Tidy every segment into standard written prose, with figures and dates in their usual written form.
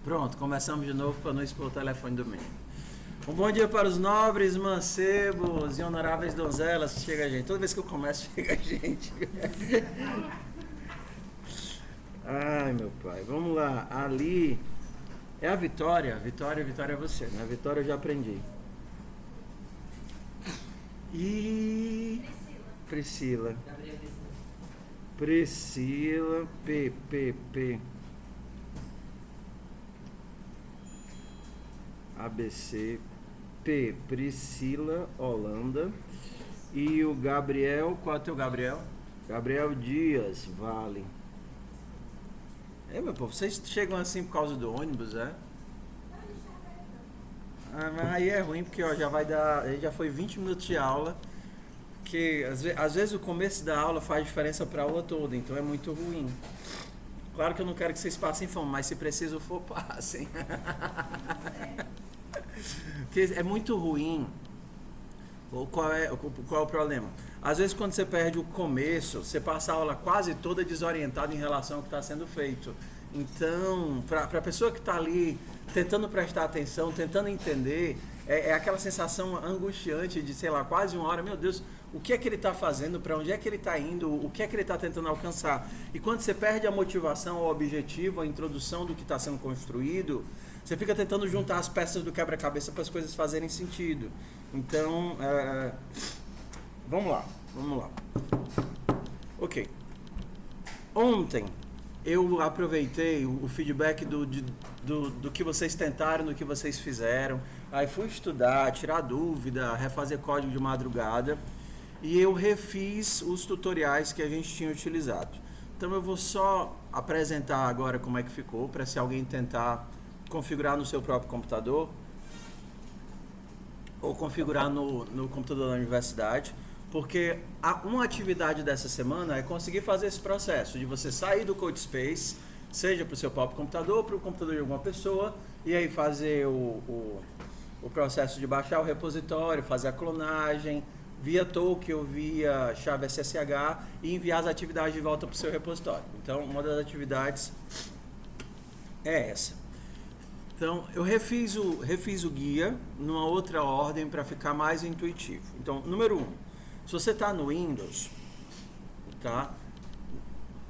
Pronto, começamos de novo para não expor o telefone do meio. Um bom dia para os nobres, mancebos e honoráveis donzelas. Chega a gente. Toda vez que eu começo, chega a gente. Ai, meu pai. Vamos lá. Ali é a Vitória. Vitória é você. Na Vitória eu já aprendi. E Priscila. Priscila. P. ABC, P, Priscila, Holanda. E o Gabriel, qual é o teu Gabriel? Gabriel Dias, Vale. Meu povo, vocês chegam assim por causa do ônibus, é? Mas aí é ruim, porque ó, já foi 20 minutos de aula, que às vezes o começo da aula faz diferença para a aula toda, então é muito ruim. Claro que eu não quero que vocês passem fome, mas se preciso for, passem. Porque é muito ruim. Qual é o problema? Às vezes quando você perde o começo, você passa a aula quase toda desorientada em relação ao que está sendo feito. Então, para a pessoa que está ali tentando prestar atenção, tentando entender, é aquela sensação angustiante de, sei lá, quase uma hora, meu Deus, o que é que ele está fazendo, para onde é que ele está indo, o que é que ele está tentando alcançar. E quando você perde a motivação, o objetivo, a introdução do que está sendo construído, você fica tentando juntar as peças do quebra-cabeça para as coisas fazerem sentido. Então, vamos lá. Ok. Ontem eu aproveitei o feedback do que vocês tentaram, do que vocês fizeram. Aí fui estudar, tirar dúvida, refazer código de madrugada. E eu refiz os tutoriais que a gente tinha utilizado. Então eu vou só apresentar agora como é que ficou, para se alguém tentar configurar no seu próprio computador ou configurar no computador da universidade, porque uma atividade dessa semana é conseguir fazer esse processo de você sair do CodeSpace, seja para o seu próprio computador ou para o computador de alguma pessoa, e aí fazer o processo de baixar o repositório, fazer a clonagem via token ou via chave SSH e enviar as atividades de volta para o seu repositório. Então, uma das atividades é essa. Então, eu refiz o guia numa outra ordem para ficar mais intuitivo. Então, número 1, se você está no Windows, tá?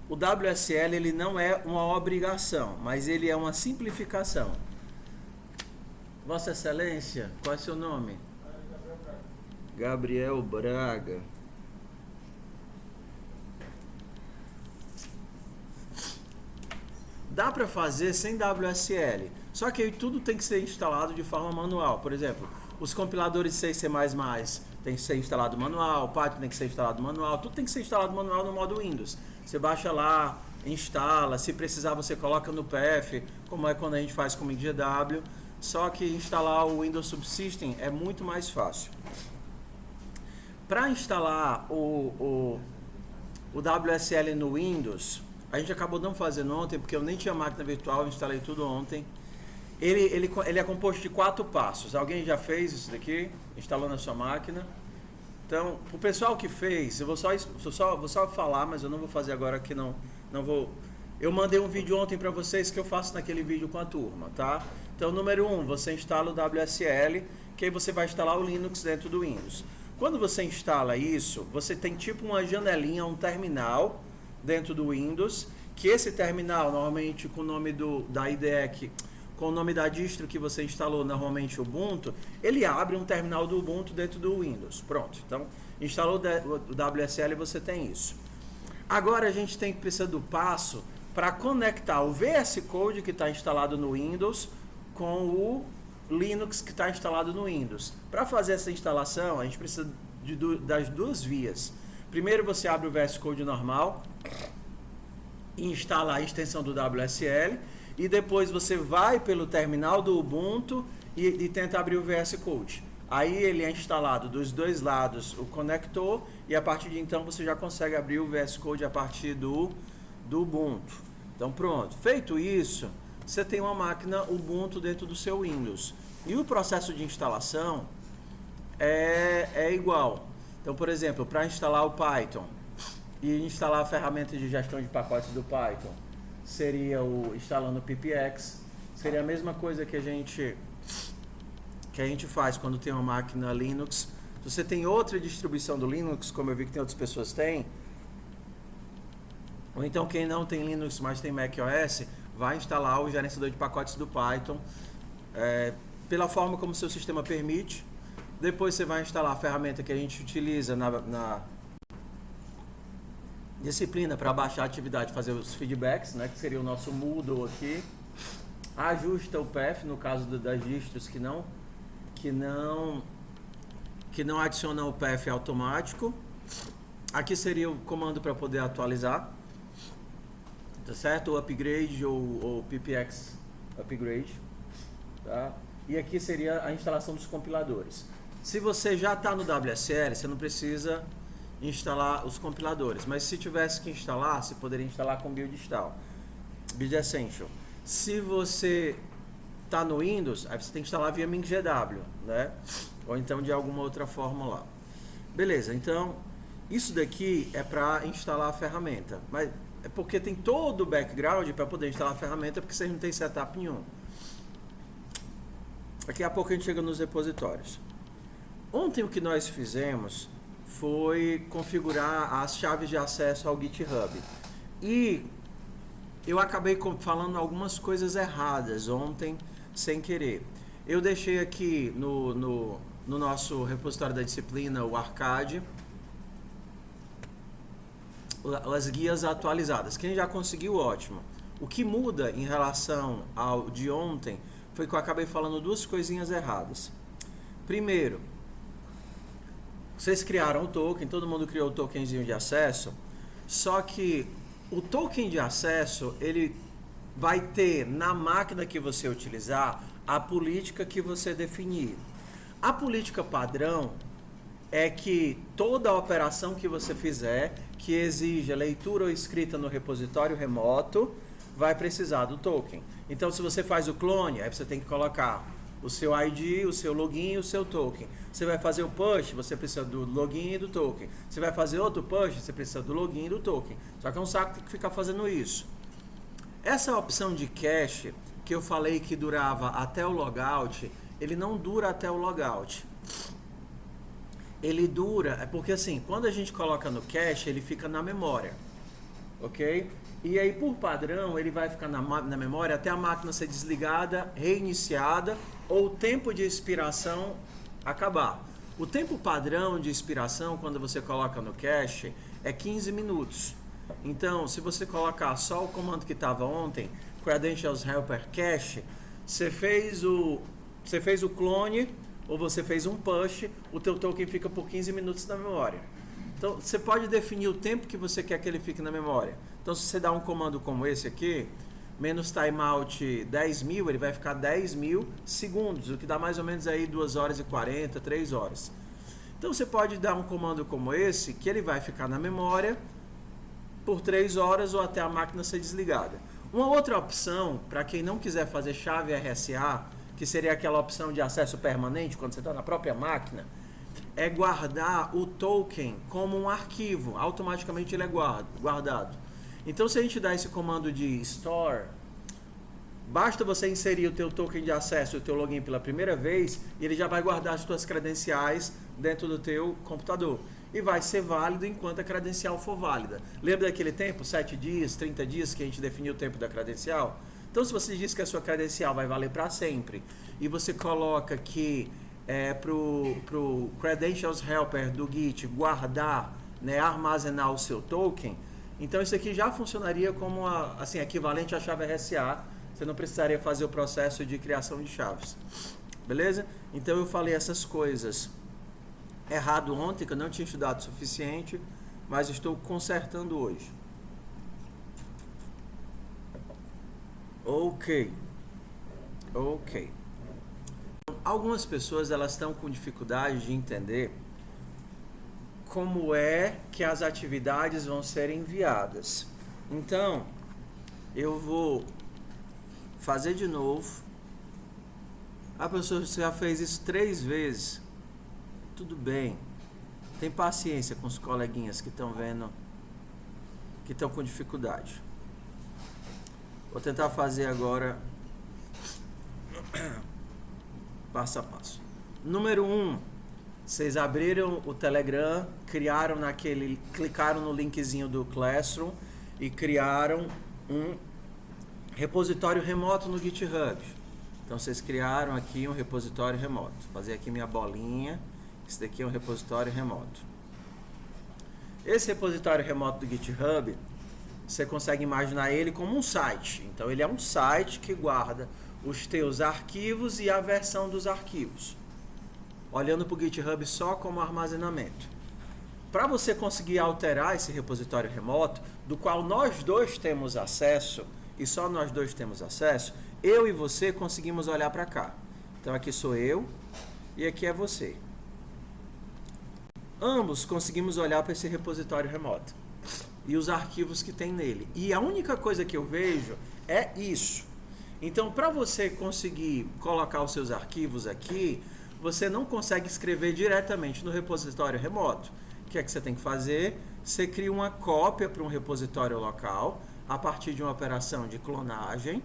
O WSL ele não é uma obrigação, mas ele é uma simplificação. Vossa Excelência, qual é seu nome? Gabriel Braga. Dá para fazer sem WSL, só que aí tudo tem que ser instalado de forma manual. Por exemplo, os compiladores C++ tem que ser instalado manual, Python tem que ser instalado manual, tudo tem que ser instalado manual no modo Windows. Você baixa lá, instala, se precisar você coloca no PF, como é quando a gente faz com o MinGW, só que instalar o Windows Subsystem é muito mais fácil. Para instalar o WSL no Windows, a gente acabou não fazendo ontem, porque eu nem tinha máquina virtual, eu instalei tudo ontem. Ele é composto de 4 passos. Alguém já fez isso daqui? Instalou na sua máquina? Então, o pessoal que fez, eu vou só falar, mas eu não vou fazer agora que não vou. Eu mandei um vídeo ontem para vocês que eu faço naquele vídeo com a turma, tá? Então, número 1, você instala o WSL, que aí você vai instalar o Linux dentro do Windows. Quando você instala isso, você tem tipo uma janelinha, um terminal dentro do Windows, que esse terminal, normalmente com o nome da IDE, com o nome da distro que você instalou, normalmente Ubuntu, ele abre um terminal do Ubuntu dentro do Windows. Pronto, então instalou o WSL e você tem isso. Agora a gente precisa do passo para conectar o VS Code que está instalado no Windows com o Linux que está instalado no Windows. Para fazer essa instalação, a gente precisa das duas vias. Primeiro você abre o VS Code normal e instala a extensão do WSL, e depois você vai pelo terminal do Ubuntu e tenta abrir o VS Code. Aí ele é instalado dos dois lados o conector, e a partir de então você já consegue abrir o VS Code a partir do Ubuntu. Então pronto, feito isso, você tem uma máquina Ubuntu dentro do seu Windows. E o processo de instalação é igual. Então, por exemplo, para instalar o Python e instalar a ferramenta de gestão de pacotes do Python, seria instalando o PPX. Seria a mesma coisa que a gente faz quando tem uma máquina Linux. Se você tem outra distribuição do Linux, como eu vi que tem outras pessoas têm, ou então quem não tem Linux, mas tem macOS, vai instalar o gerenciador de pacotes do Python, pela forma como seu sistema permite. Depois você vai instalar a ferramenta que a gente utiliza na disciplina para baixar a atividade, fazer os feedbacks, né, que seria o nosso Moodle aqui. Ajusta o path, no caso das distros que não adicionam o path automático. Aqui seria o comando para poder atualizar, tá certo? O upgrade ou ppx upgrade, tá? E aqui seria a instalação dos compiladores. Se você já está no WSL, você não precisa instalar os compiladores, mas se tivesse que instalar, você poderia instalar com build install, build essential. Se você está no Windows, aí você tem que instalar via MinGW, né? Ou então de alguma outra forma lá. Beleza, então isso daqui é para instalar a ferramenta, mas é porque tem todo o background para poder instalar a ferramenta, porque vocês não tem setup nenhum. Daqui a pouco a gente chega nos repositórios. Ontem o que nós fizemos foi configurar as chaves de acesso ao GitHub. E eu acabei falando algumas coisas erradas ontem, sem querer. Eu deixei aqui no nosso repositório da disciplina, o Arcade, as guias atualizadas. Quem já conseguiu, ótimo. O que muda em relação ao de ontem foi que eu acabei falando duas coisinhas erradas. Primeiro, vocês criaram o token, todo mundo criou o tokenzinho de acesso, só que o token de acesso, ele vai ter na máquina que você utilizar a política que você definir. A política padrão é que toda operação que você fizer que exija leitura ou escrita no repositório remoto vai precisar do token. Então, se você faz o clone, aí você tem que colocar o seu ID, o seu login e o seu token. Você vai fazer o push, você precisa do login e do token. Você vai fazer outro push, você precisa do login e do token. Só que é um saco ter que ficar fazendo isso. Essa opção de cache, que eu falei que durava até o logout, ele não dura até o logout. Ele dura, é porque assim, quando a gente coloca no cache, ele fica na memória, ok? E aí, por padrão, ele vai ficar na memória até a máquina ser desligada, reiniciada, ou o tempo de expiração acabar. O tempo padrão de expiração, quando você coloca no cache, é 15 minutos. Então, se você colocar só o comando que estava ontem, Credentials Helper Cache, você fez o clone, ou você fez um push, o teu token fica por 15 minutos na memória. Então, você pode definir o tempo que você quer que ele fique na memória. Então, se você dá um comando como esse aqui, menos timeout 10.000, ele vai ficar 10.000 segundos, o que dá mais ou menos aí 2 horas e 40, 3 horas. Então, você pode dar um comando como esse, que ele vai ficar na memória por 3 horas ou até a máquina ser desligada. Uma outra opção, para quem não quiser fazer chave RSA, que seria aquela opção de acesso permanente, quando você está na própria máquina, é guardar o token como um arquivo. Automaticamente ele é guardado. Então, se a gente dá esse comando de store, basta você inserir o teu token de acesso e o teu login pela primeira vez, e ele já vai guardar as tuas credenciais dentro do teu computador. E vai ser válido enquanto a credencial for válida. Lembra daquele tempo, 7 dias, 30 dias, que a gente definiu o tempo da credencial? Então, se você diz que a sua credencial vai valer para sempre, e você coloca que pro Credentials Helper do Git guardar, né, armazenar o seu token, então isso aqui já funcionaria como assim, equivalente à chave RSA. Você não precisaria fazer o processo de criação de chaves. Beleza? Então eu falei essas coisas errado ontem, que eu não tinha estudado o suficiente, mas estou consertando hoje. Ok. Algumas pessoas elas estão com dificuldade de entender como é que as atividades vão ser enviadas. Então, eu vou fazer de novo. A pessoa já fez isso 3 vezes. Tudo bem. Tem paciência com os coleguinhas que estão vendo, que estão com dificuldade. Vou tentar fazer agora passo a passo. Número 1, vocês abriram o Telegram, clicaram no linkzinho do Classroom e criaram um repositório remoto no GitHub. Então vocês criaram aqui um repositório remoto. Vou fazer aqui minha bolinha. Esse daqui é um repositório remoto. Esse repositório remoto do GitHub, você consegue imaginar ele como um site. Então ele é um site que guarda os teus arquivos e a versão dos arquivos, olhando para o GitHub só como armazenamento. Para você conseguir alterar esse repositório remoto, do qual nós dois temos acesso, e só nós dois temos acesso, eu e você conseguimos olhar para cá. Então aqui sou eu e aqui é você. Ambos conseguimos olhar para esse repositório remoto e os arquivos que tem nele. E a única coisa que eu vejo é isso. Então, para você conseguir colocar os seus arquivos aqui, você não consegue escrever diretamente no repositório remoto. O que é que você tem que fazer? Você cria uma cópia para um repositório local a partir de uma operação de clonagem.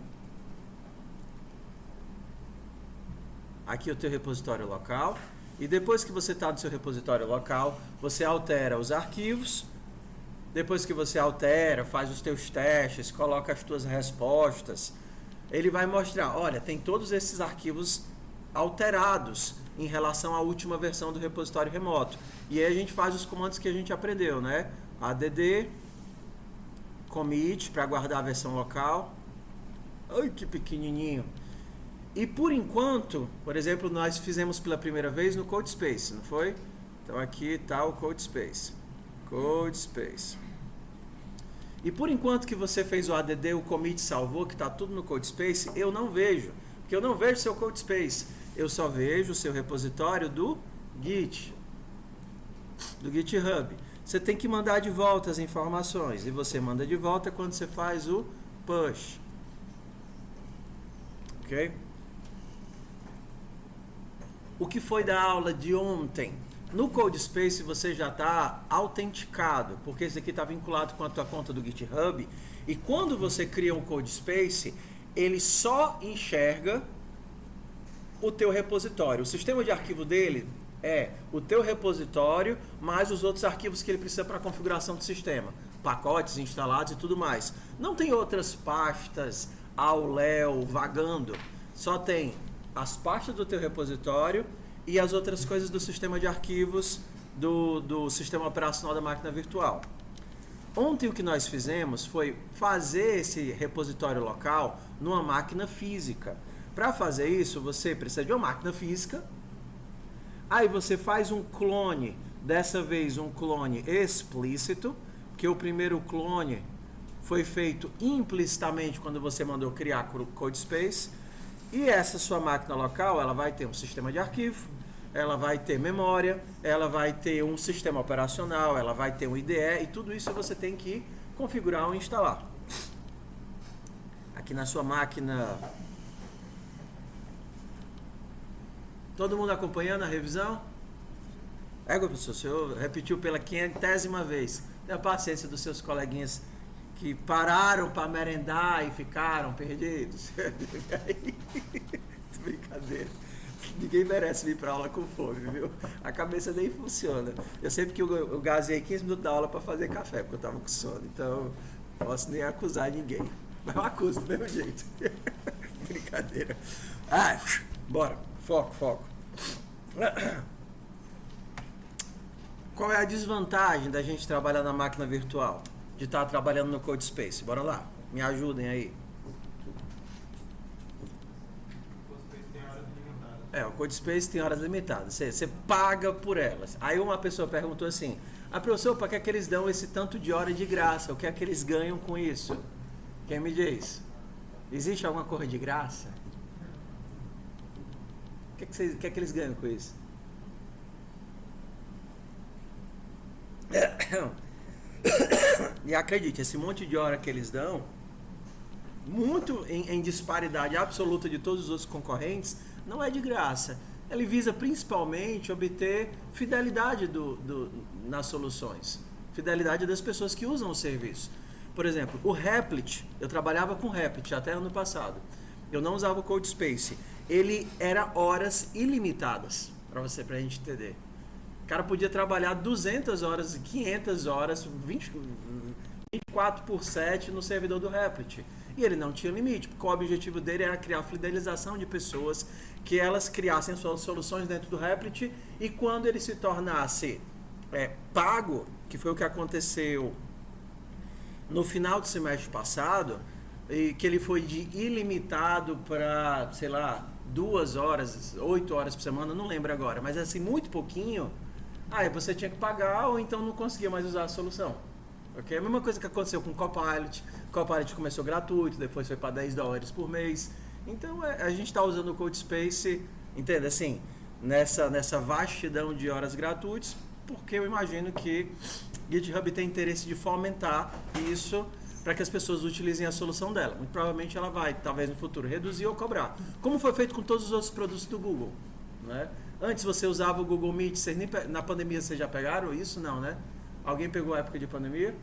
Aqui é o teu repositório local. E depois que você está no seu repositório local, você altera os arquivos. Depois que você altera, faz os teus testes, coloca as tuas respostas, ele vai mostrar, olha, tem todos esses arquivos alterados em relação à última versão do repositório remoto. E aí a gente faz os comandos que a gente aprendeu, né? add commit para guardar a versão local. Ai, que pequenininho. E por enquanto, por exemplo, nós fizemos pela primeira vez no CodeSpace, não foi? Então aqui está o CodeSpace. CodeSpace. E por enquanto que você fez o add, o commit salvou, que está tudo no CodeSpace, eu não vejo. Porque eu não vejo seu CodeSpace. Eu só vejo o seu repositório do Git, do GitHub. Você tem que mandar de volta as informações. E você manda de volta quando você faz o push. Ok? O que foi da aula de ontem? No CodeSpace você já está autenticado, porque esse aqui está vinculado com a tua conta do GitHub. E quando você cria um CodeSpace, ele só enxerga o teu repositório. O sistema de arquivo dele é o teu repositório, mais os outros arquivos que ele precisa para a configuração do sistema. Pacotes instalados e tudo mais. Não tem outras pastas ao léu vagando. Só tem as pastas do teu repositório e as outras coisas do sistema de arquivos do sistema operacional da máquina virtual. Ontem o que nós fizemos foi fazer esse repositório local numa máquina física. Para fazer isso, você precisa de uma máquina física. Aí você faz um clone, dessa vez um clone explícito, porque o primeiro clone foi feito implicitamente quando você mandou criar o CodeSpace. E essa sua máquina local, ela vai ter um sistema de arquivo, ela vai ter memória, ela vai ter um sistema operacional, ela vai ter um IDE, e tudo isso você tem que configurar ou instalar. Aqui na sua máquina. Todo mundo acompanhando a revisão? Professor, o senhor repetiu pela 500ª vez. Tenha paciência dos seus coleguinhas que pararam para merendar e ficaram perdidos. Brincadeira. Ninguém merece vir para aula com fome, viu? A cabeça nem funciona. Eu sei que eu gazei 15 minutos da aula para fazer café, porque eu estava com sono. Então, não posso nem acusar ninguém. Mas eu acuso do mesmo jeito. Brincadeira. Bora. Foco. Qual é a desvantagem da gente trabalhar na máquina virtual? De estar trabalhando no CodeSpace? Bora lá. Me ajudem aí. O CodeSpace tem horas limitadas. Você paga por elas. Aí uma pessoa perguntou assim: professor, para que é que eles dão esse tanto de hora de graça? O que é que eles ganham com isso? Quem me diz? Existe alguma coisa de graça? O que é que eles ganham com isso? E acredite, esse monte de hora que eles dão, muito em disparidade absoluta de todos os outros concorrentes, não é de graça. Ele visa principalmente obter fidelidade nas soluções, fidelidade das pessoas que usam o serviço. Por exemplo, o Replit, eu trabalhava com Replit até ano passado. Eu não usava o CodeSpace. ele era horas ilimitadas, pra gente entender. O cara podia trabalhar 200 horas, 500 horas, 24/7 no servidor do Replit. E ele não tinha limite, porque o objetivo dele era criar fidelização de pessoas, que elas criassem suas soluções dentro do Replit, e quando ele se tornasse pago, que foi o que aconteceu no final do semestre passado, e que ele foi de ilimitado para, sei lá, 2 horas, 8 horas por semana, não lembro agora, mas assim, muito pouquinho, aí você tinha que pagar ou então não conseguia mais usar a solução. Okay? A mesma coisa que aconteceu com o Copilot. O Copilot começou gratuito, depois foi para $10 por mês. Então a gente está usando o CodeSpace, entende? Assim, nessa vastidão de horas gratuitas, porque eu imagino que GitHub tem interesse de fomentar isso para que as pessoas utilizem a solução dela. Muito provavelmente ela vai, talvez no futuro, reduzir ou cobrar. Como foi feito com todos os outros produtos do Google. Né? Antes você usava o Google Meet, na pandemia vocês já pegaram isso? Não, né? Alguém pegou a época de pandemia?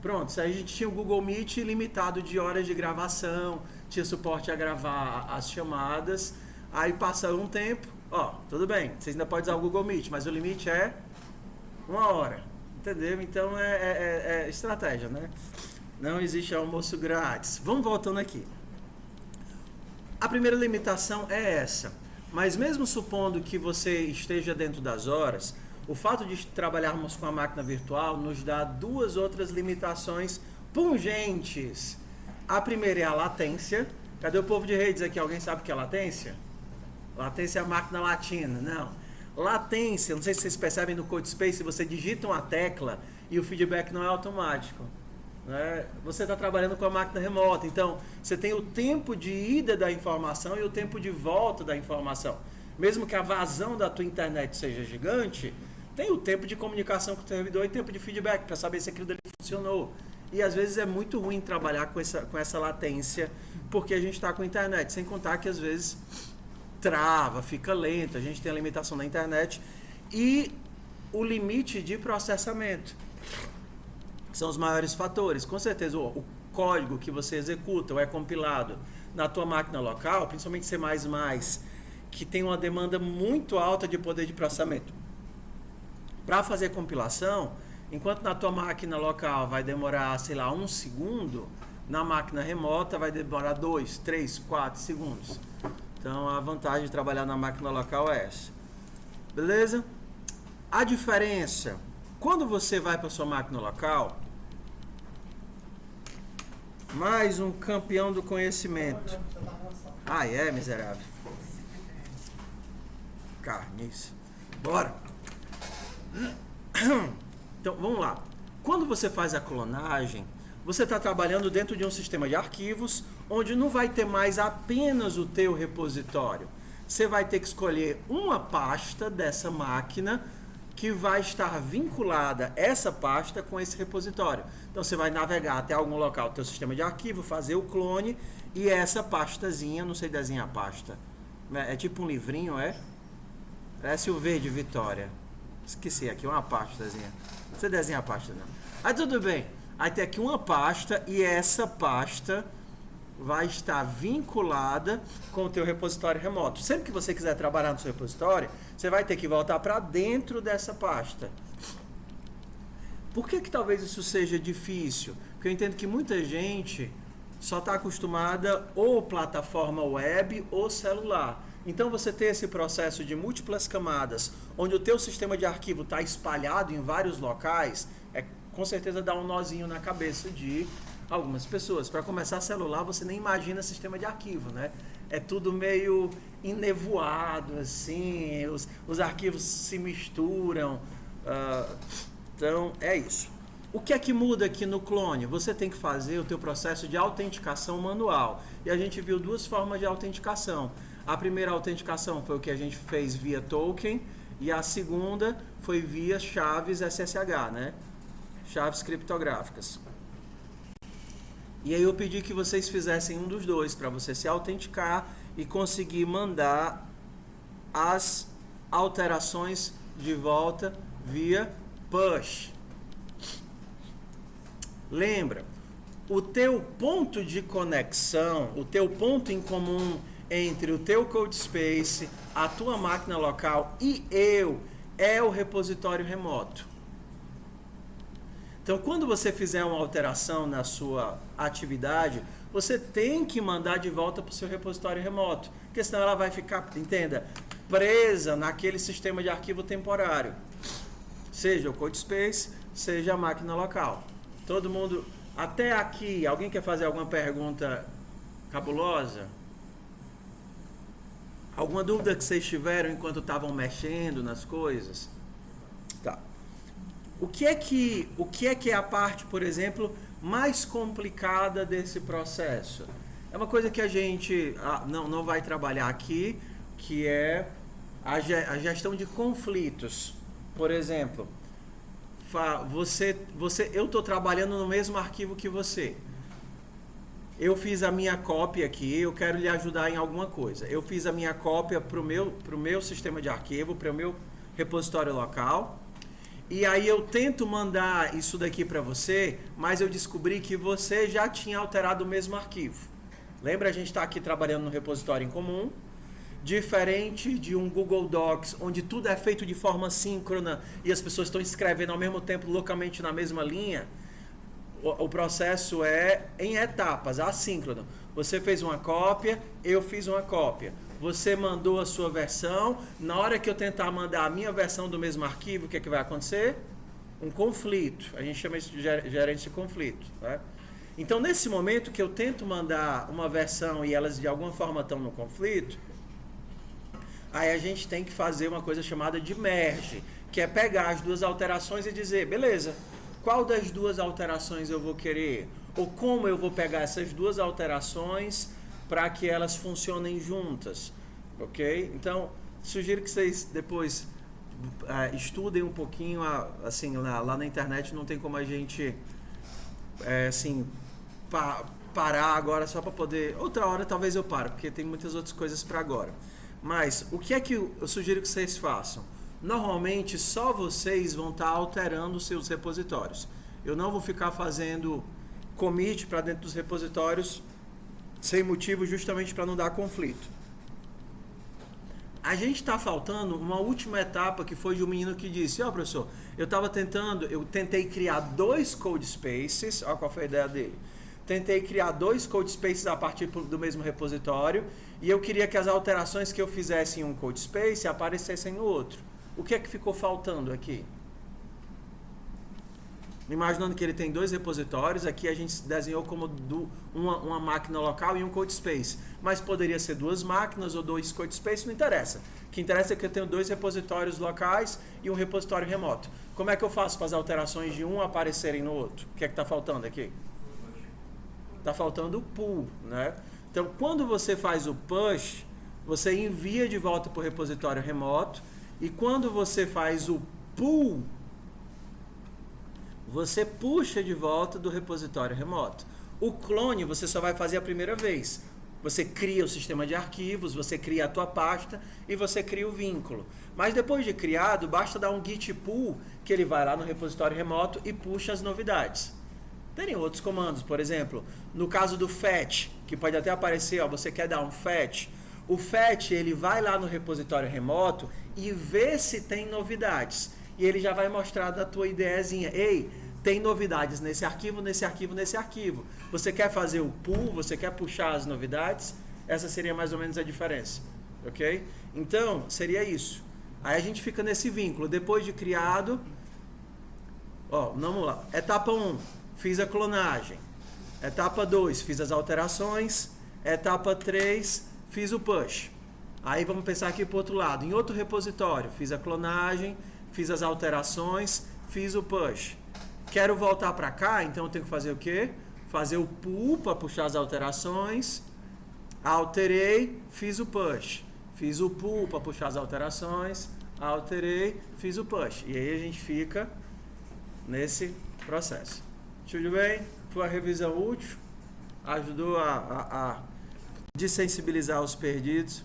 Pronto, aí a gente tinha o Google Meet limitado de horas de gravação, tinha suporte a gravar as chamadas, aí passa um tempo, tudo bem, vocês ainda podem usar o Google Meet, mas o limite é 1 hora, entendeu? Então é estratégia, né? Não existe almoço grátis. Vamos voltando aqui. A primeira limitação é essa, mas mesmo supondo que você esteja dentro das horas, o fato de trabalharmos com a máquina virtual nos dá 2 outras limitações pungentes. A primeira é a latência. Cadê o povo de redes aqui? Alguém sabe o que é latência? Latência é a máquina latina. Não. Latência, não sei se vocês percebem no CodeSpace, você digita uma tecla e o feedback não é automático. Né? Você está trabalhando com a máquina remota, então você tem o tempo de ida da informação e o tempo de volta da informação. Mesmo que a vazão da tua internet seja gigante, tem o tempo de comunicação com o servidor e tempo de feedback para saber se aquilo dele funcionou. E às vezes é muito ruim trabalhar com essa latência, porque a gente está com a internet, sem contar que às vezes trava, fica lento, a gente tem a limitação da internet e o limite de processamento. São os maiores fatores. Com certeza o código que você executa ou é compilado na tua máquina local, principalmente C++, que tem uma demanda muito alta de poder de processamento. Para fazer compilação, enquanto na tua máquina local vai demorar, sei lá, 1 segundo, na máquina remota vai demorar 2, 3, 4 segundos. Então a vantagem de trabalhar na máquina local é essa. Beleza? A diferença, quando você vai para sua máquina local, mais um campeão do conhecimento. Ah, é, miserável. Carniça. Bora. Então, vamos lá. Quando você faz a clonagem, você está trabalhando dentro de um sistema de arquivos, onde não vai ter mais apenas o teu repositório. Você vai ter que escolher uma pasta dessa máquina que vai estar vinculada essa pasta com esse repositório. Então você vai navegar até algum local do teu sistema de arquivo, fazer o clone e essa pastazinha, não sei desenhar a pasta. É tipo um livrinho, é? Parece o Verde Vitória. Esqueci aqui, uma pastazinha. Você desenha a pasta, não. Aí tudo bem. Aí tem aqui uma pasta e essa pasta vai estar vinculada com o teu repositório remoto. Sempre que você quiser trabalhar no seu repositório, você vai ter que voltar para dentro dessa pasta. Por que talvez isso seja difícil? Porque eu entendo que muita gente só está acostumada ou plataforma web ou celular. Então você ter esse processo de múltiplas camadas, onde o teu sistema de arquivo está espalhado em vários locais, com certeza dá um nozinho na cabeça de algumas pessoas. Para começar, celular, você nem imagina sistema de arquivo, né? É tudo meio enevoado, assim, os arquivos se misturam. Então, é isso. O que é que muda aqui no clone? Você tem que fazer o teu processo de autenticação manual. E a gente viu 2 formas de autenticação. A primeira autenticação foi o que a gente fez via token e a segunda foi via chaves SSH, né? Chaves criptográficas. E aí eu pedi que vocês fizessem um dos dois para você se autenticar e conseguir mandar as alterações de volta via push. Lembra, o teu ponto de conexão, o teu ponto em comum entre o teu Codespace, a tua máquina local e eu é o repositório remoto. Então, quando você fizer uma alteração na sua atividade, você tem que mandar de volta para o seu repositório remoto, porque senão ela vai ficar, entenda, presa naquele sistema de arquivo temporário, seja o Codespace, seja a máquina local. Todo mundo, até aqui, alguém quer fazer alguma pergunta cabulosa? Alguma dúvida que vocês tiveram enquanto estavam mexendo nas coisas? Tá. O que é que é a parte, por exemplo, mais complicada desse processo? É uma coisa que a gente não vai trabalhar aqui, que é a gestão de conflitos. Por exemplo, eu estou trabalhando no mesmo arquivo que você. Eu fiz a minha cópia aqui, eu quero lhe ajudar em alguma coisa. Eu fiz a minha cópia para o meu sistema de arquivo, para o meu repositório local. E aí eu tento mandar isso daqui para você, mas eu descobri que você já tinha alterado o mesmo arquivo. Lembra, a gente está aqui trabalhando no repositório em comum, diferente de um Google Docs, onde tudo é feito de forma síncrona e as pessoas estão escrevendo ao mesmo tempo localmente na mesma linha. O processo é em etapas, assíncrono. Você fez uma cópia, eu fiz uma cópia. Você mandou a sua versão. Na hora que eu tentar mandar a minha versão do mesmo arquivo, o que é que vai acontecer? Um conflito. A gente chama isso de gerente de conflito. Né? Então, nesse momento que eu tento mandar uma versão e elas de alguma forma estão no conflito, aí a gente tem que fazer uma coisa chamada de merge, que é pegar as duas alterações e dizer, beleza, qual das duas alterações eu vou querer? Ou como eu vou pegar essas duas alterações para que elas funcionem juntas, ok? Então, sugiro que vocês depois estudem um pouquinho, assim, lá na internet não tem como a gente, assim, parar agora só para poder... Outra hora talvez eu pare, porque tem muitas outras coisas para agora. Mas, o que é que eu sugiro que vocês façam? Normalmente, só vocês vão estar alterando os seus repositórios. Eu não vou ficar fazendo commit para dentro dos repositórios sem motivo, justamente para não dar conflito. A gente está faltando uma última etapa, que foi de um menino que disse, professor, eu tentei criar 2 Codespaces, qual foi a ideia dele? Tentei criar 2 Codespaces a partir do mesmo repositório, e eu queria que as alterações que eu fizesse em um Codespace aparecessem no outro. O que é que ficou faltando aqui? Imaginando que ele tem 2 repositórios, aqui a gente desenhou como uma máquina local e um Codespace. Mas poderia ser 2 máquinas ou 2 Codespace, não interessa. O que interessa é que eu tenho 2 repositórios locais e um repositório remoto. Como é que eu faço para as alterações de um aparecerem no outro? O que é que está faltando aqui? Está faltando o pull, né? Então, quando você faz o push, você envia de volta para o repositório remoto. E quando você faz o pull, você puxa de volta do repositório remoto. O clone você só vai fazer a primeira vez. Você cria o sistema de arquivos, você cria a tua pasta e você cria o vínculo. Mas depois de criado, basta dar um git pull, que ele vai lá no repositório remoto e puxa as novidades. Tem outros comandos, por exemplo, no caso do fetch, que pode até aparecer, você quer dar um fetch. O fetch, ele vai lá no repositório remoto e vê se tem novidades. E ele já vai mostrar da tua ideiazinha. Ei, tem novidades nesse arquivo, nesse arquivo, nesse arquivo. Você quer fazer o pull, você quer puxar as novidades? Essa seria mais ou menos a diferença. Ok? Então, seria isso. Aí a gente fica nesse vínculo. Depois de criado, vamos lá. Etapa 1, fiz a clonagem. Etapa 2, fiz as alterações. Etapa 3, fiz o push. Aí vamos pensar aqui para o outro lado. Em outro repositório, fiz a clonagem, fiz as alterações, fiz o push. Quero voltar para cá, então eu tenho que fazer o quê? Fazer o pull para puxar as alterações. Alterei, fiz o push. Fiz o pull para puxar as alterações. Alterei, fiz o push. E aí a gente fica nesse processo. Tudo bem? Foi uma revisão útil. Ajudou a desensibilizar os perdidos.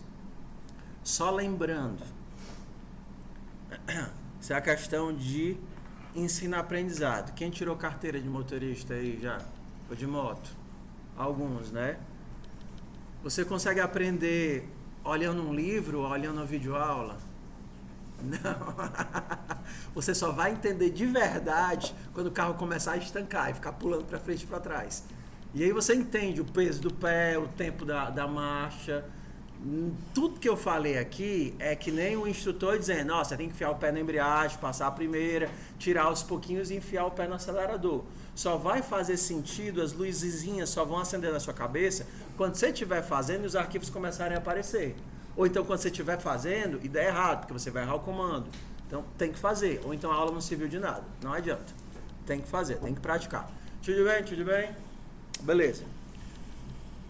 Só lembrando, isso é a questão de ensino-aprendizado. Quem tirou carteira de motorista aí já? Ou de moto? Alguns, né? Você consegue aprender olhando um livro, olhando uma videoaula? Não. Você só vai entender de verdade quando o carro começar a estancar e ficar pulando para frente e para trás. E aí você entende o peso do pé, o tempo da marcha. Tudo que eu falei aqui é que nem o instrutor dizendo, nossa, você tem que enfiar o pé na embreagem, passar a primeira, tirar aos pouquinhos e enfiar o pé no acelerador. Só vai fazer sentido, as luzinhas só vão acender na sua cabeça quando você estiver fazendo e os arquivos começarem a aparecer. Ou então quando você estiver fazendo e der errado, porque você vai errar o comando. Então tem que fazer. Ou então a aula não serviu de nada. Não adianta. Tem que fazer, tem que praticar. Tudo bem? Tudo bem? Beleza.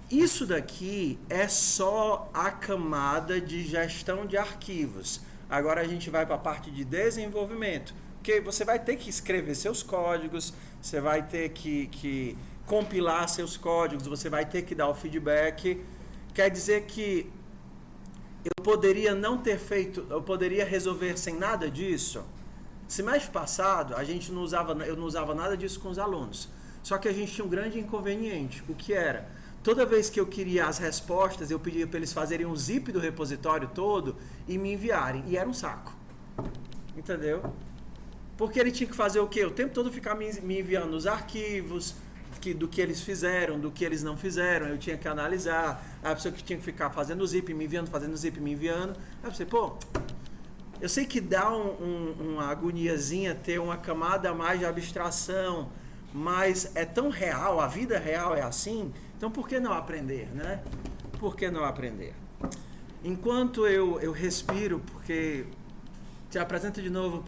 Isso daqui é só a camada de gestão de arquivos. Agora a gente vai para a parte de desenvolvimento. Porque você vai ter que escrever seus códigos, você vai ter que compilar seus códigos, você vai ter que dar o feedback. Quer dizer que eu poderia não ter feito, eu poderia resolver sem nada disso. Semestre passado, eu não usava nada disso com os alunos. Só que a gente tinha um grande inconveniente. O que era? Toda vez que eu queria as respostas, eu pedia para eles fazerem um zip do repositório todo e me enviarem. E era um saco. Entendeu? Porque ele tinha que fazer o quê? O tempo todo ficar me enviando os arquivos do que eles fizeram, do que eles não fizeram. Eu tinha que analisar. A pessoa que tinha que ficar fazendo o zip, me enviando, fazendo o zip, me enviando. Aí você, pô, eu sei que dá uma agoniazinha ter uma camada a mais de abstração, mas é tão real, a vida real é assim, então por que não aprender, né? Por que não aprender? Enquanto eu respiro, porque te apresento de novo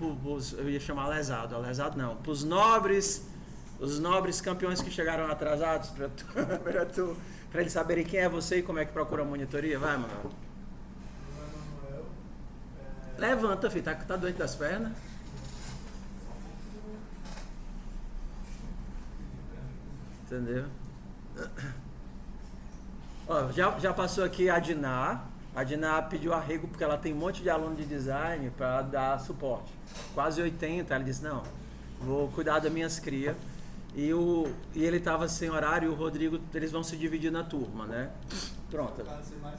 eu ia chamar lesado não, para os nobres campeões que chegaram atrasados, para eles saberem quem é você e como é que procura a monitoria. Vai, Manuel. Levanta, filho, tá doente das pernas? Entendeu? Ó, já passou aqui a Diná. A Diná pediu arrego porque ela tem um monte de aluno de design para dar suporte. Quase 80. Ela disse, não, vou cuidar das minhas crias. E ele estava sem horário e o Rodrigo, eles vão se dividir na turma, né? Pronto. Só por causa de ser mais.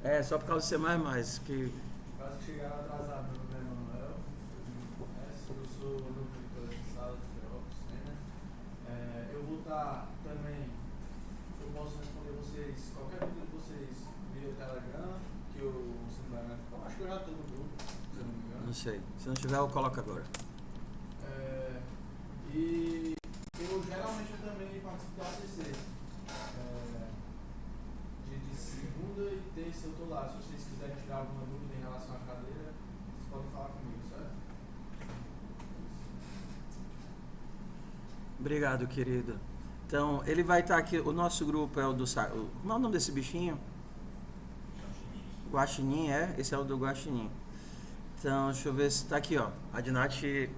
É, só por causa de ser mais. Que... Quase que chegaram atrasados, né, Manuel? Eu sou núcleo de sala de DevOps, né? Eu vou estar também, eu posso responder vocês, qualquer dúvida de vocês via Telegram, que você não vai mais. Acho que eu já estou no grupo, se eu não me engano. Não sei. Se não tiver, eu coloco agora. E eu geralmente também participo da ACC. De segunda e terça eu estou lá. Se vocês quiserem tirar alguma dúvida em relação à cadeira, vocês podem falar comigo, certo? Obrigado, querido. Então, ele vai estar aqui, o nosso grupo é o do... Como é o nome desse bichinho? Guaxinim, é? Esse é o do Guaxinim. Então, deixa eu ver se está aqui, ó. A Diná te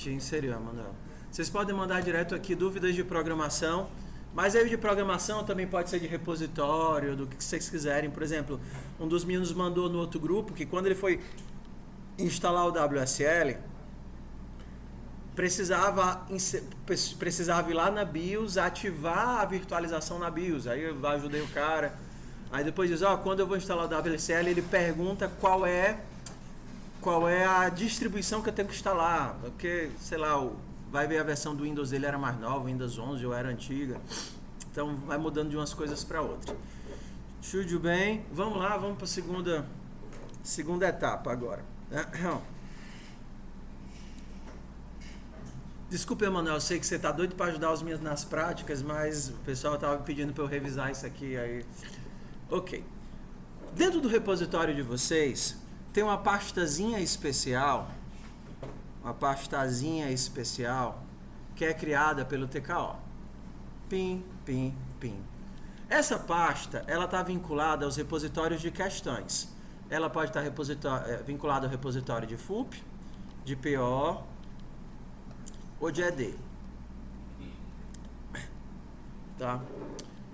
inseriu, Manuel. Vocês podem mandar direto aqui dúvidas de programação, mas aí o de programação também pode ser de repositório, do que vocês quiserem. Por exemplo, um dos meninos mandou no outro grupo que quando ele foi instalar o WSL, precisava ir lá na BIOS, ativar a virtualização na BIOS. Aí eu ajudei o cara. Aí depois diz, quando eu vou instalar o WSL, ele pergunta qual é a distribuição que eu tenho que instalar. Porque, sei lá, vai ver a versão do Windows dele era mais nova, o Windows 11 ou era antiga. Então vai mudando de umas coisas para outras. Tudo bem? Vamos lá, vamos para a segunda etapa agora. Desculpa, Emanuel, eu sei que você está doido para ajudar os meninos nas práticas, mas o pessoal estava pedindo para eu revisar isso aqui. Aí. Ok. Dentro do repositório de vocês, tem uma pastazinha especial, que é criada pelo TKO. Pim, pim, pim. Essa pasta, ela está vinculada aos repositórios de questões. Ela pode estar vinculada ao repositório de FUP, de PO ou de ED. Tá?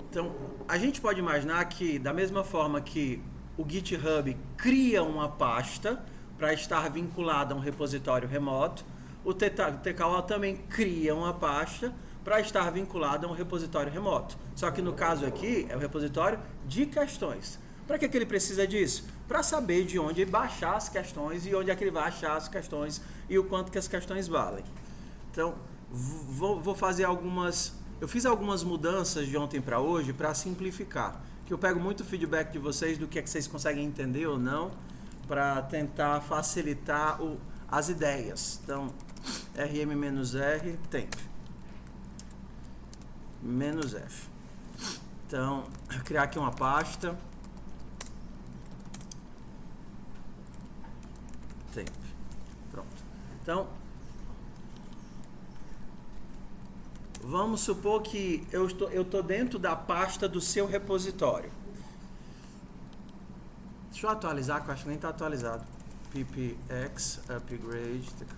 Então, a gente pode imaginar que, da mesma forma que o GitHub cria uma pasta para estar vinculada a um repositório remoto, o TKO também cria uma pasta para estar vinculado a um repositório remoto. Só que no caso aqui é o repositório de questões. Para que ele precisa disso? Para saber de onde baixar as questões e onde é que ele vai achar as questões e o quanto que as questões valem. Então, vou fazer algumas... Eu fiz algumas mudanças de ontem para hoje para simplificar. Que eu pego muito feedback de vocês do que é que vocês conseguem entender ou não, para tentar facilitar as ideias. Então, rm-r, temp. -f. Então, criar aqui uma pasta. Temp. Pronto. Então, vamos supor que eu estou dentro da pasta do seu repositório. Deixa eu atualizar, que eu acho que nem está atualizado. ppx upgrade tk.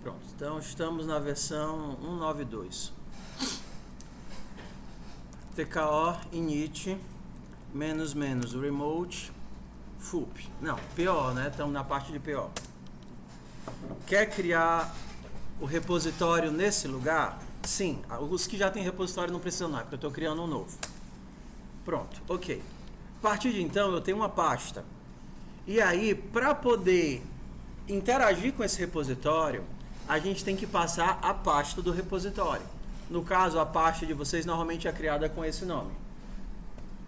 Pronto, então estamos na versão 192. tko init -- remote fup. Não, PO, né? Estamos na parte de PO. Quer criar o repositório nesse lugar? Sim, os que já tem repositório não precisam não, porque eu estou criando um novo. Pronto, ok. A partir de então eu tenho uma pasta. E aí, para poder interagir com esse repositório, a gente tem que passar a pasta do repositório. No caso, a pasta de vocês normalmente é criada com esse nome.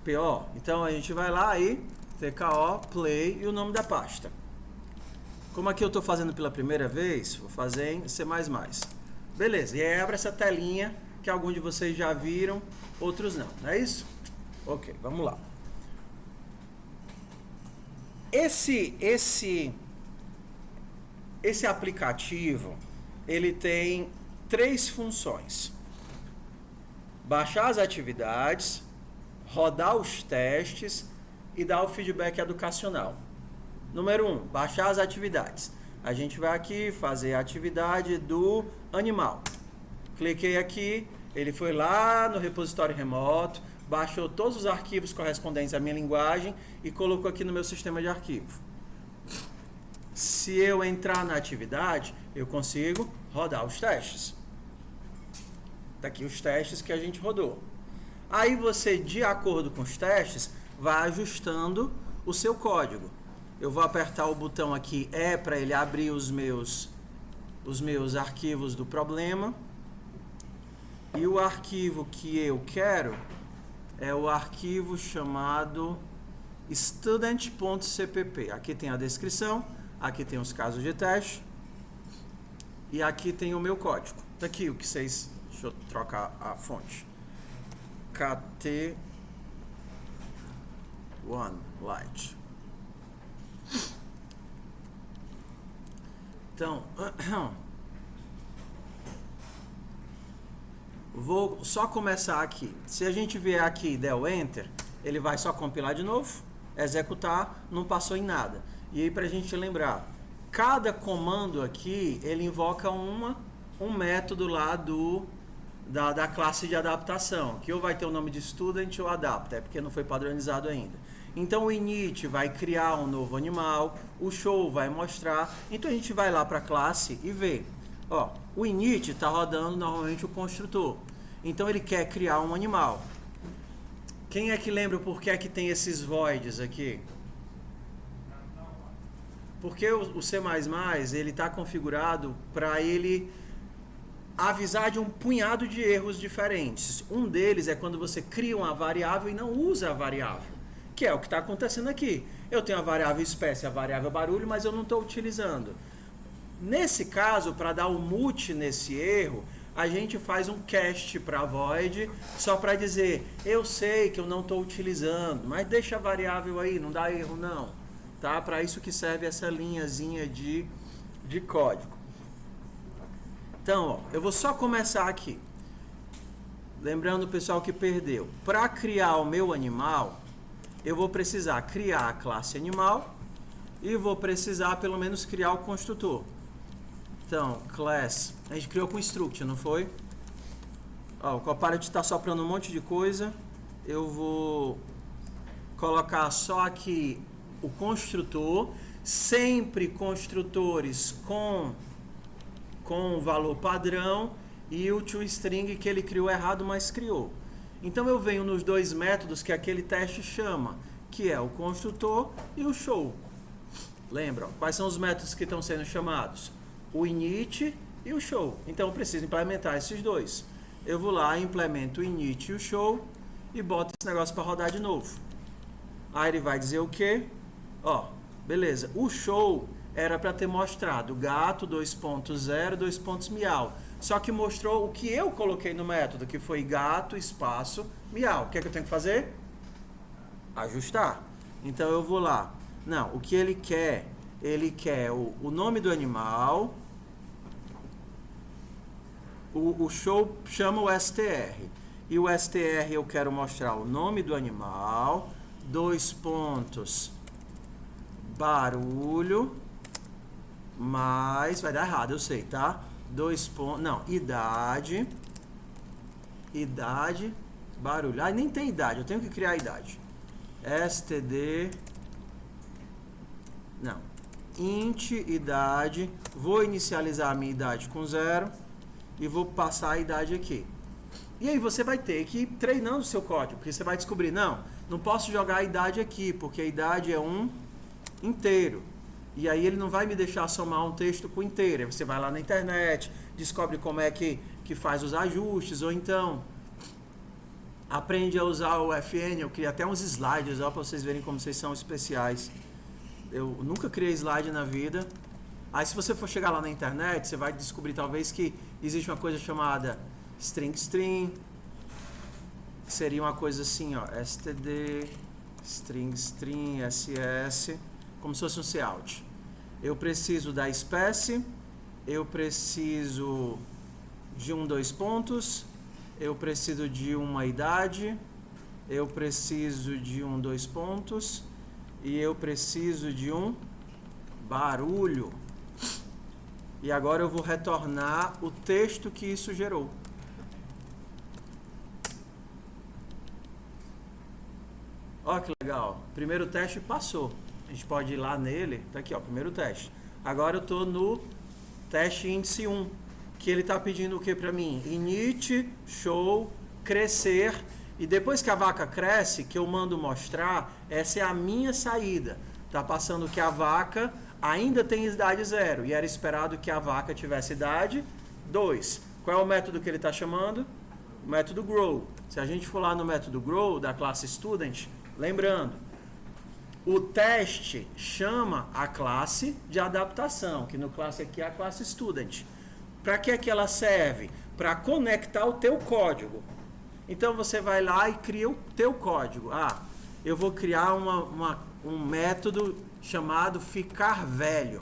PO. Então a gente vai lá e tko play e o nome da pasta. Como aqui eu estou fazendo pela primeira vez, vou fazer em C++. Beleza, e aí abre essa telinha que alguns de vocês já viram, outros não é isso? Ok, vamos lá. Esse aplicativo, ele tem 3 funções. Baixar as atividades, rodar os testes e dar o feedback educacional. Número 1, baixar as atividades. A gente vai aqui fazer a atividade do animal. Cliquei aqui, ele foi lá no repositório remoto, baixou todos os arquivos correspondentes à minha linguagem e colocou aqui no meu sistema de arquivo. Se eu entrar na atividade, eu consigo rodar os testes. Tá aqui os testes que a gente rodou. Aí você, de acordo com os testes, vai ajustando o seu código. Eu vou apertar o botão aqui para ele abrir os meus arquivos do problema. E o arquivo que eu quero é o arquivo chamado student.cpp. Aqui tem a descrição, aqui tem os casos de teste e aqui tem o meu código. Tá aqui o que vocês... Deixa eu trocar a fonte. kt1lite. Então, vou só começar aqui. Se a gente vier aqui e der o Enter, ele vai só compilar de novo, executar, não passou em nada. E aí, para a gente lembrar, cada comando aqui, ele invoca um método lá da classe de adaptação, que ou vai ter o nome de student ou adapta, porque não foi padronizado ainda. Então o init vai criar um novo animal, o show vai mostrar, então a gente vai lá para a classe e vê. Ó, o init está rodando normalmente o construtor, então ele quer criar um animal. Quem é que lembra por que é que tem esses voids aqui? Porque o C++ ele está configurado para ele avisar de um punhado de erros diferentes. Um deles é quando você cria uma variável e não usa a variável, que é o que está acontecendo aqui. Eu tenho a variável espécie, a variável barulho, mas eu não estou utilizando. Nesse caso, para dar o mute nesse erro, a gente faz um cast para void, só para dizer, eu sei que eu não estou utilizando, mas deixa a variável aí, não dá erro não. Tá? Para isso que serve essa linhazinha de código. Então, ó, eu vou só começar aqui. Lembrando o pessoal que perdeu. Para criar o meu animal, eu vou precisar criar a classe animal e vou precisar pelo menos criar o construtor. Então, class, a gente criou com struct, não foi? Ó, o Copilot está soprando um monte de coisa. Eu vou colocar só aqui o construtor. sempre construtores com valor padrão e o toString que ele criou errado, mas criou. Então eu venho nos dois métodos que aquele teste chama, que é o construtor e o show. Lembram? Quais são os métodos que estão sendo chamados? O init e o show. Então eu preciso implementar esses dois. Eu vou lá, implemento o init e o show e boto esse negócio para rodar de novo. Aí ele vai dizer o quê? Ó, beleza. O show era para ter mostrado gato 2.0, 2 pontos miau. Só que mostrou o que eu coloquei no método, que foi gato, espaço, miau. O que é que eu tenho que fazer? Ajustar. Então eu vou lá. Não, o que ele quer o nome do animal. O show chama o str. E o str eu quero mostrar o nome do animal, 2 pontos, barulho, mais, vai dar errado, eu sei, tá? 2 pontos, não, idade, barulho. Ah, nem tem idade, eu tenho que criar a idade. std, não, int, idade, vou inicializar a minha idade com 0 e vou passar a idade aqui. E aí você vai ter que ir treinando o seu código, porque você vai descobrir, não posso jogar a idade aqui, porque a idade é um inteiro. E aí ele não vai me deixar somar um texto com inteiro. Aí você vai lá na internet, descobre como é que faz os ajustes, ou então aprende a usar o FN. Eu criei até uns slides, para vocês verem como vocês são especiais. Eu nunca criei slide na vida. Aí se você for chegar lá na internet, você vai descobrir talvez que existe uma coisa chamada string, que seria uma coisa assim, ó, std, string, ss, como se fosse um cout. Eu preciso da espécie, eu preciso de 2 pontos, eu preciso de uma idade, eu preciso de 2 pontos e eu preciso de um barulho. E agora eu vou retornar o texto que isso gerou. Ó que legal, primeiro teste passou. A gente pode ir lá nele, tá aqui ó, primeiro teste. Agora eu estou no teste índice 1, que ele está pedindo o que para mim? Init, show, crescer, e depois que a vaca cresce, que eu mando mostrar, essa é a minha saída. Está passando que a vaca ainda tem idade 0, e era esperado que a vaca tivesse idade 2. Qual é o método que ele está chamando? O método grow. Se a gente for lá no método grow da classe student, lembrando, o teste chama a classe de adaptação, que no classe aqui é a classe student. Para que é que ela serve? Para conectar o teu código. Então você vai lá e cria o teu código. Ah, eu vou criar um método chamado ficar velho.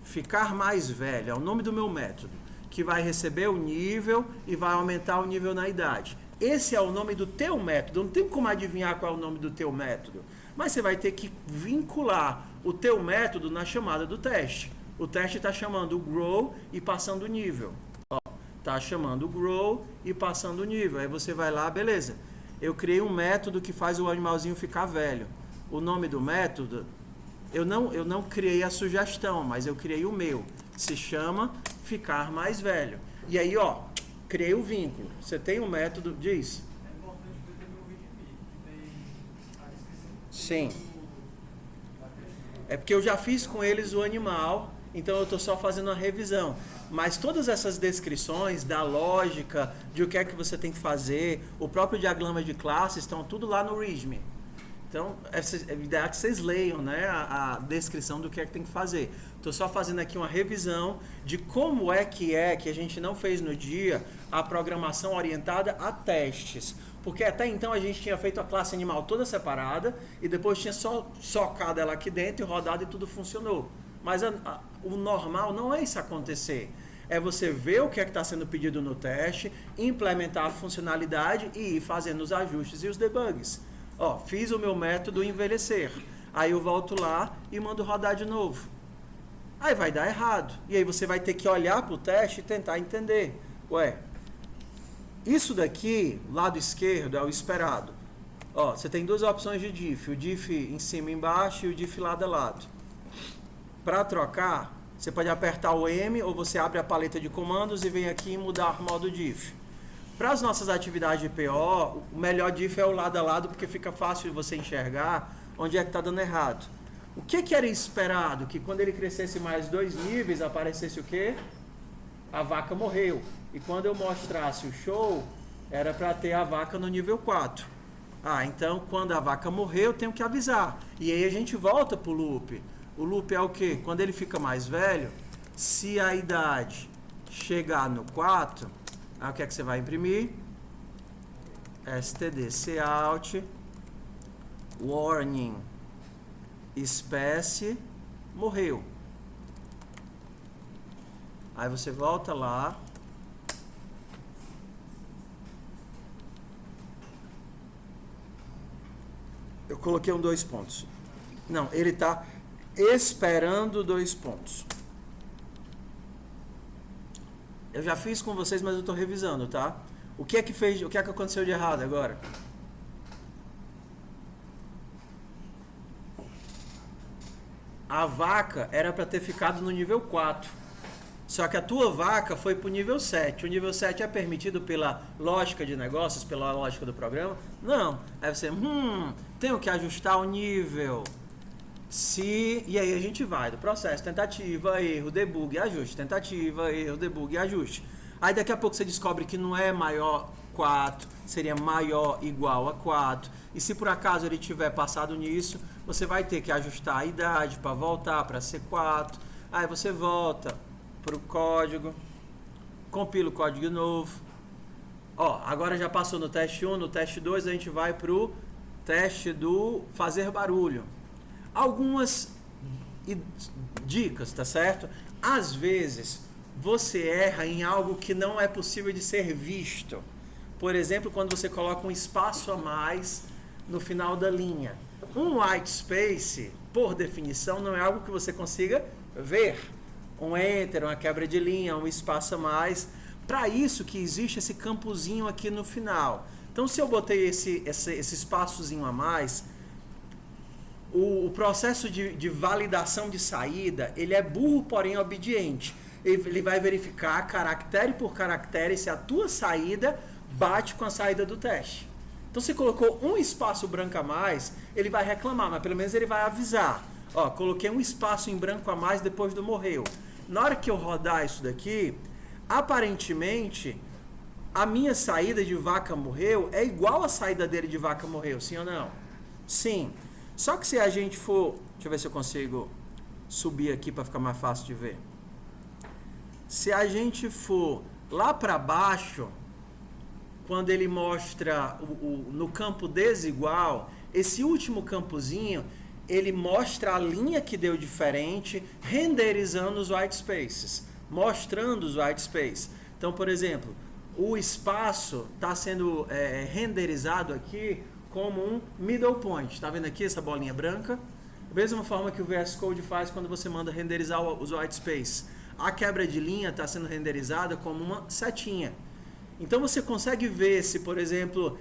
Ficar mais velho é o nome do meu método, que vai receber o nível e vai aumentar o nível na idade. Esse é o nome do teu método. Não tem como adivinhar qual é o nome do teu método. Mas você vai ter que vincular o teu método na chamada do teste. O teste está chamando o grow e passando o nível. Está chamando o grow e passando o nível. Aí você vai lá, beleza. Eu criei um método que faz o animalzinho ficar velho. O nome do método, eu não criei a sugestão, mas eu criei o meu. Se chama ficar mais velho. E aí, ó, criei o vínculo. Você tem um método, diz. É importante ver também o vídeo que tem a descrição. Sim. É porque eu já fiz com eles o animal, então eu estou só fazendo uma revisão. Mas todas essas descrições da lógica, de o que é que você tem que fazer, o próprio diagrama de classe, estão tudo lá no README. Então, é ideal que vocês leiam, né, a descrição do que é que tem que fazer. Estou só fazendo aqui uma revisão de como é que a gente não fez no dia a programação orientada a testes. Porque até então a gente tinha feito a classe animal toda separada e depois tinha só socado ela aqui dentro e rodado e tudo funcionou. Mas o normal não é isso acontecer. É você ver o que é que está sendo pedido no teste, implementar a funcionalidade e ir fazendo os ajustes e os debugs. Ó, fiz o meu método envelhecer. Aí eu volto lá e mando rodar de novo. Aí vai dar errado. E aí você vai ter que olhar para o teste e tentar entender. Ué, isso daqui, lado esquerdo, é o esperado. Ó, você tem duas opções de diff, o diff em cima e embaixo e o diff lado a lado. Para trocar, você pode apertar o M ou você abre a paleta de comandos e vem aqui e mudar o modo diff. Para as nossas atividades de PO, o melhor diff é o lado a lado, porque fica fácil de você enxergar onde é que está dando errado. O que era esperado? Que quando ele crescesse mais 2 níveis, aparecesse o quê? A vaca morreu. E quando eu mostrasse o show, era para ter a vaca no nível 4. Ah, então quando a vaca morreu, eu tenho que avisar. E aí a gente volta pro loop. O loop é o quê? Quando ele fica mais velho, se a idade chegar no 4, aí o que é que você vai imprimir? std cout warning espécie morreu. Aí você volta lá. Eu coloquei 2 pontos. Não, ele está esperando 2 pontos. Eu já fiz com vocês, mas eu estou revisando, tá? O que é que aconteceu de errado agora? A vaca era para ter ficado no nível 4. Só que a tua vaca foi para o nível 7. O nível 7 é permitido pela lógica de negócios, pela lógica do programa? Não. Aí você, tenho que ajustar o nível. E aí a gente vai do processo, tentativa, erro, debug, ajuste, tentativa, erro, debug, ajuste. Aí daqui a pouco você descobre que não é maior 4, seria maior igual a 4. E se por acaso ele tiver passado nisso, você vai ter que ajustar a idade para voltar para ser 4. Aí você volta para o código, compila o código novo. Ó, agora já passou no teste 1, no teste 2 a gente vai para o teste do fazer barulho. Algumas dicas, tá certo? Às vezes você erra em algo que não é possível de ser visto. Por exemplo, quando você coloca um espaço a mais no final da linha. Um white space, por definição, não é algo que você consiga ver. Um enter, uma quebra de linha, um espaço a mais. Para isso que existe esse campozinho aqui no final. Então, se eu botei esse espaçozinho a mais, o processo de validação de saída, ele é burro, porém obediente. Ele vai verificar caractere por caractere se a tua saída bate com a saída do teste. Então, se colocou um espaço branco a mais, ele vai reclamar, mas pelo menos ele vai avisar. Ó, coloquei um espaço em branco a mais depois do morreu. Na hora que eu rodar isso daqui, aparentemente, a minha saída de vaca morreu é igual à saída dele de vaca morreu, sim ou não? Sim. Só que se a gente for... Deixa eu ver se eu consigo subir aqui para ficar mais fácil de ver. Se a gente for lá para baixo, quando ele mostra no campo desigual, esse último campozinho, ele mostra a linha que deu diferente, renderizando os white spaces, mostrando os white spaces. Então, por exemplo, o espaço está sendo renderizado aqui como um middle point. Está vendo aqui essa bolinha branca? Da mesma forma que o VS Code faz quando você manda renderizar os white space. A quebra de linha está sendo renderizada como uma setinha. Então você consegue ver se, por exemplo,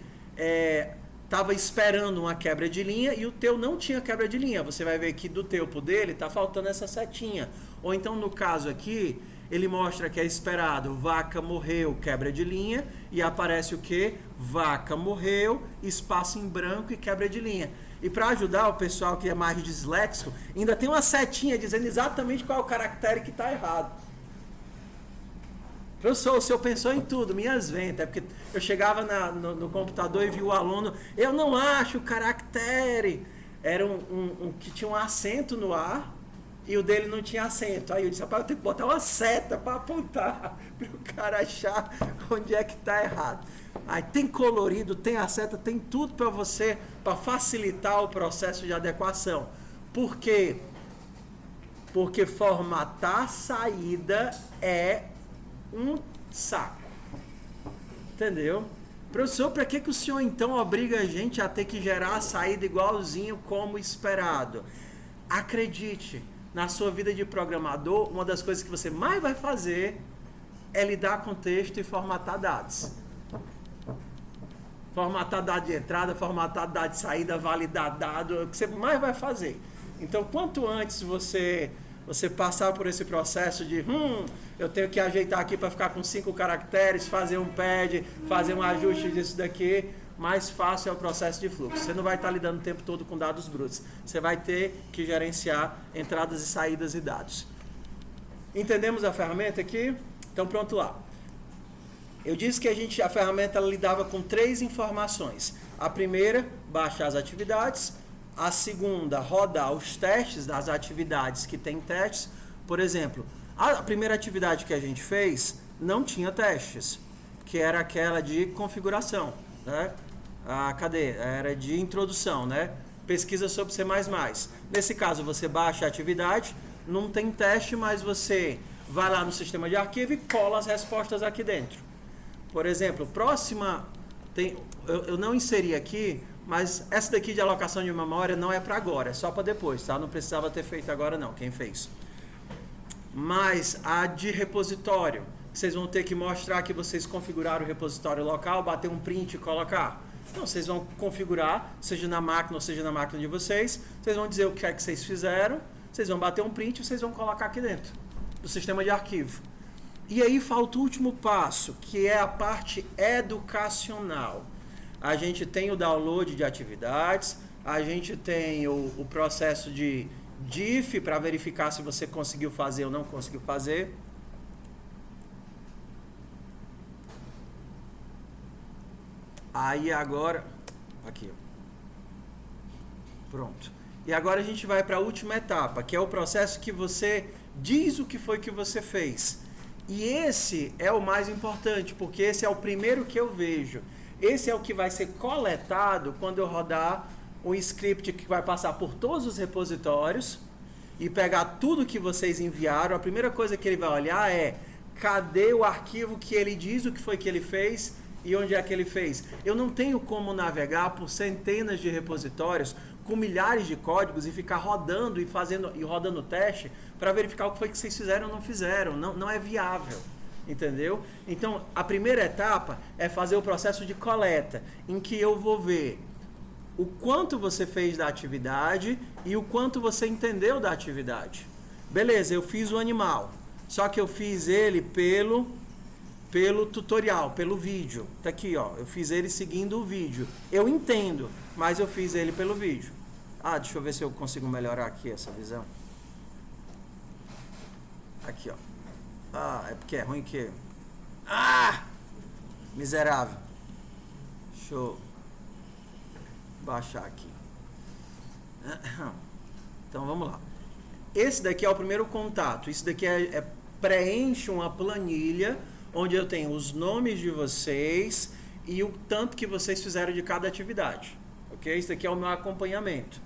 estava esperando uma quebra de linha e o teu não tinha quebra de linha. Você vai ver que do teu pro dele está faltando essa setinha. Ou então, no caso aqui, ele mostra que é esperado vaca morreu, quebra de linha, e aparece o que? Vaca morreu, espaço em branco e quebra de linha. E para ajudar o pessoal que é mais disléxico, ainda tem uma setinha dizendo exatamente qual é o caractere que está errado. Professor, o senhor pensou em tudo, minhas ventas. É porque eu chegava no computador e vi o aluno, eu não acho o caractere. Era um que tinha um acento no A e o dele não tinha acento. Aí eu disse, rapaz, eu tenho que botar uma seta para apontar, para o cara achar onde é que está errado. Aí tem colorido, tem a seta, tem tudo para você, para facilitar o processo de adequação. Por quê? Porque formatar saída é um saco. Entendeu? Professor, para que o senhor então obriga a gente a ter que gerar a saída igualzinho como esperado? Acredite, na sua vida de programador, uma das coisas que você mais vai fazer é lidar com texto e formatar dados. Formatar dado de entrada, formatar dado de saída, validar dado, é o que você mais vai fazer. Então, quanto antes você passar por esse processo de eu tenho que ajeitar aqui para ficar com 5 caracteres, fazer um pad, fazer um ajuste disso daqui, mais fácil é o processo de fluxo. Você não vai estar lidando o tempo todo com dados brutos. Você vai ter que gerenciar entradas e saídas e dados. Entendemos a ferramenta aqui? Então pronto lá. Eu disse que a ferramenta lidava com 3 informações. A primeira, baixar as atividades. A segunda, rodar os testes das atividades que tem testes. Por exemplo, a primeira atividade que a gente fez não tinha testes, que era aquela de configuração, né? Era de introdução, né? Pesquisa sobre C++. Nesse caso, você baixa a atividade, não tem teste, mas você vai lá no sistema de arquivo e cola as respostas aqui dentro. Por exemplo, próxima, eu não inseri aqui, mas essa daqui de alocação de memória não é para agora, é só para depois, tá? Não precisava ter feito agora não, quem fez. Mas a de repositório, vocês vão ter que mostrar que vocês configuraram o repositório local, bater um print e colocar. Então, vocês vão configurar, seja na máquina ou seja na máquina de vocês, vocês vão dizer o que é que vocês fizeram, vocês vão bater um print e vocês vão colocar aqui dentro do sistema de arquivo. E aí falta o último passo, que é a parte educacional. A gente tem o download de atividades, a gente tem o processo de diff para verificar se você conseguiu fazer ou não conseguiu fazer. Aí agora, aqui, pronto. E agora a gente vai para a última etapa, que é o processo que você diz o que foi que você fez. E esse é o mais importante, porque esse é o primeiro que eu vejo. Esse é o que vai ser coletado quando eu rodar o script que vai passar por todos os repositórios e pegar tudo que vocês enviaram. A primeira coisa que ele vai olhar é cadê o arquivo que ele diz o que foi que ele fez e onde é que ele fez. Eu não tenho como navegar por centenas de repositórios com milhares de códigos e ficar rodando e rodando teste para verificar o que foi que vocês fizeram ou não fizeram. Não é viável, entendeu? Então, a primeira etapa é fazer o processo de coleta, em que eu vou ver o quanto você fez da atividade e o quanto você entendeu da atividade. Beleza, eu fiz o animal, só que eu fiz ele pelo tutorial, pelo vídeo. Tá aqui, ó, eu fiz ele seguindo o vídeo. Eu entendo, mas eu fiz ele pelo vídeo. Deixa eu ver se eu consigo melhorar aqui essa visão. Aqui, ó. É porque é ruim que... Miserável. Deixa eu baixar aqui. Então, vamos lá. Esse daqui é o primeiro contato. Isso daqui preenche uma planilha onde eu tenho os nomes de vocês e o tanto que vocês fizeram de cada atividade. Ok? Isso daqui é o meu acompanhamento.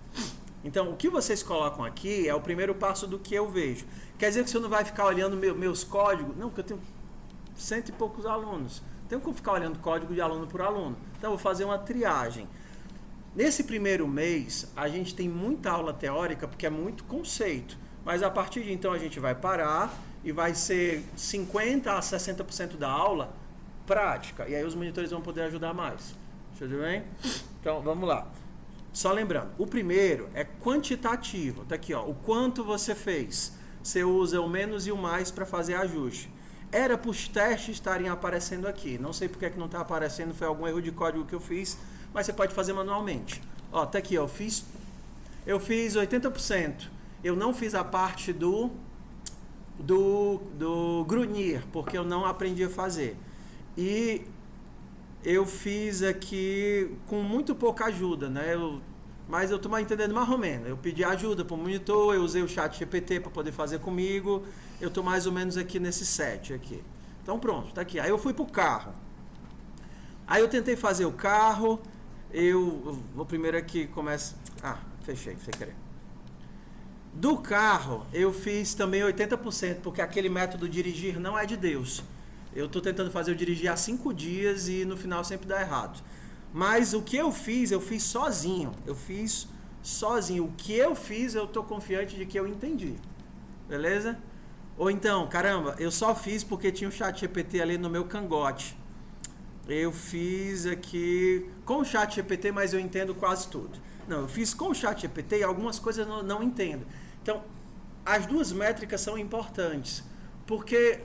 Então, o que vocês colocam aqui é o primeiro passo do que eu vejo. Quer dizer que você não vai ficar olhando meus códigos? Não, porque eu tenho 100 e poucos alunos. Tenho que ficar olhando código de aluno por aluno. Então, eu vou fazer uma triagem. Nesse primeiro mês, a gente tem muita aula teórica, porque é muito conceito. Mas, a partir de então, a gente vai parar e vai ser 50% a 60% da aula prática. E aí, os monitores vão poder ajudar mais. Tudo bem? Então, vamos lá. Só lembrando, o primeiro é quantitativo. Tá aqui, ó, o quanto você fez. Você usa o menos e o mais para fazer ajuste. Era para os testes estarem aparecendo aqui. Não sei porque que não está aparecendo, foi algum erro de código que eu fiz, mas você pode fazer manualmente. Ó, tá aqui, ó, eu fiz 80%. Eu não fiz a parte do grunir, porque eu não aprendi a fazer. E eu fiz aqui com muito pouca ajuda, né? Mas eu estou mais entendendo mais ou menos. Eu pedi ajuda para o monitor, eu usei o chat GPT para poder fazer comigo. Eu estou mais ou menos aqui nesse set aqui. Então pronto, tá aqui. Aí eu fui para o carro. Aí eu tentei fazer o carro. Eu vou primeiro aqui, começa... fechei, sem querer. Do carro, eu fiz também 80%, porque aquele método dirigir não é de Deus. Eu estou tentando fazer o dirigir há 5 dias e no final sempre dá errado. Mas o que eu fiz sozinho. Eu fiz sozinho. O que eu fiz, eu estou confiante de que eu entendi. Beleza? Ou então, caramba, eu só fiz porque tinha o chat GPT ali no meu cangote. eu fiz aqui com o ChatGPT, mas eu entendo quase tudo. Não, eu fiz com o ChatGPT e algumas coisas eu não entendo. Então, as duas métricas são importantes, porque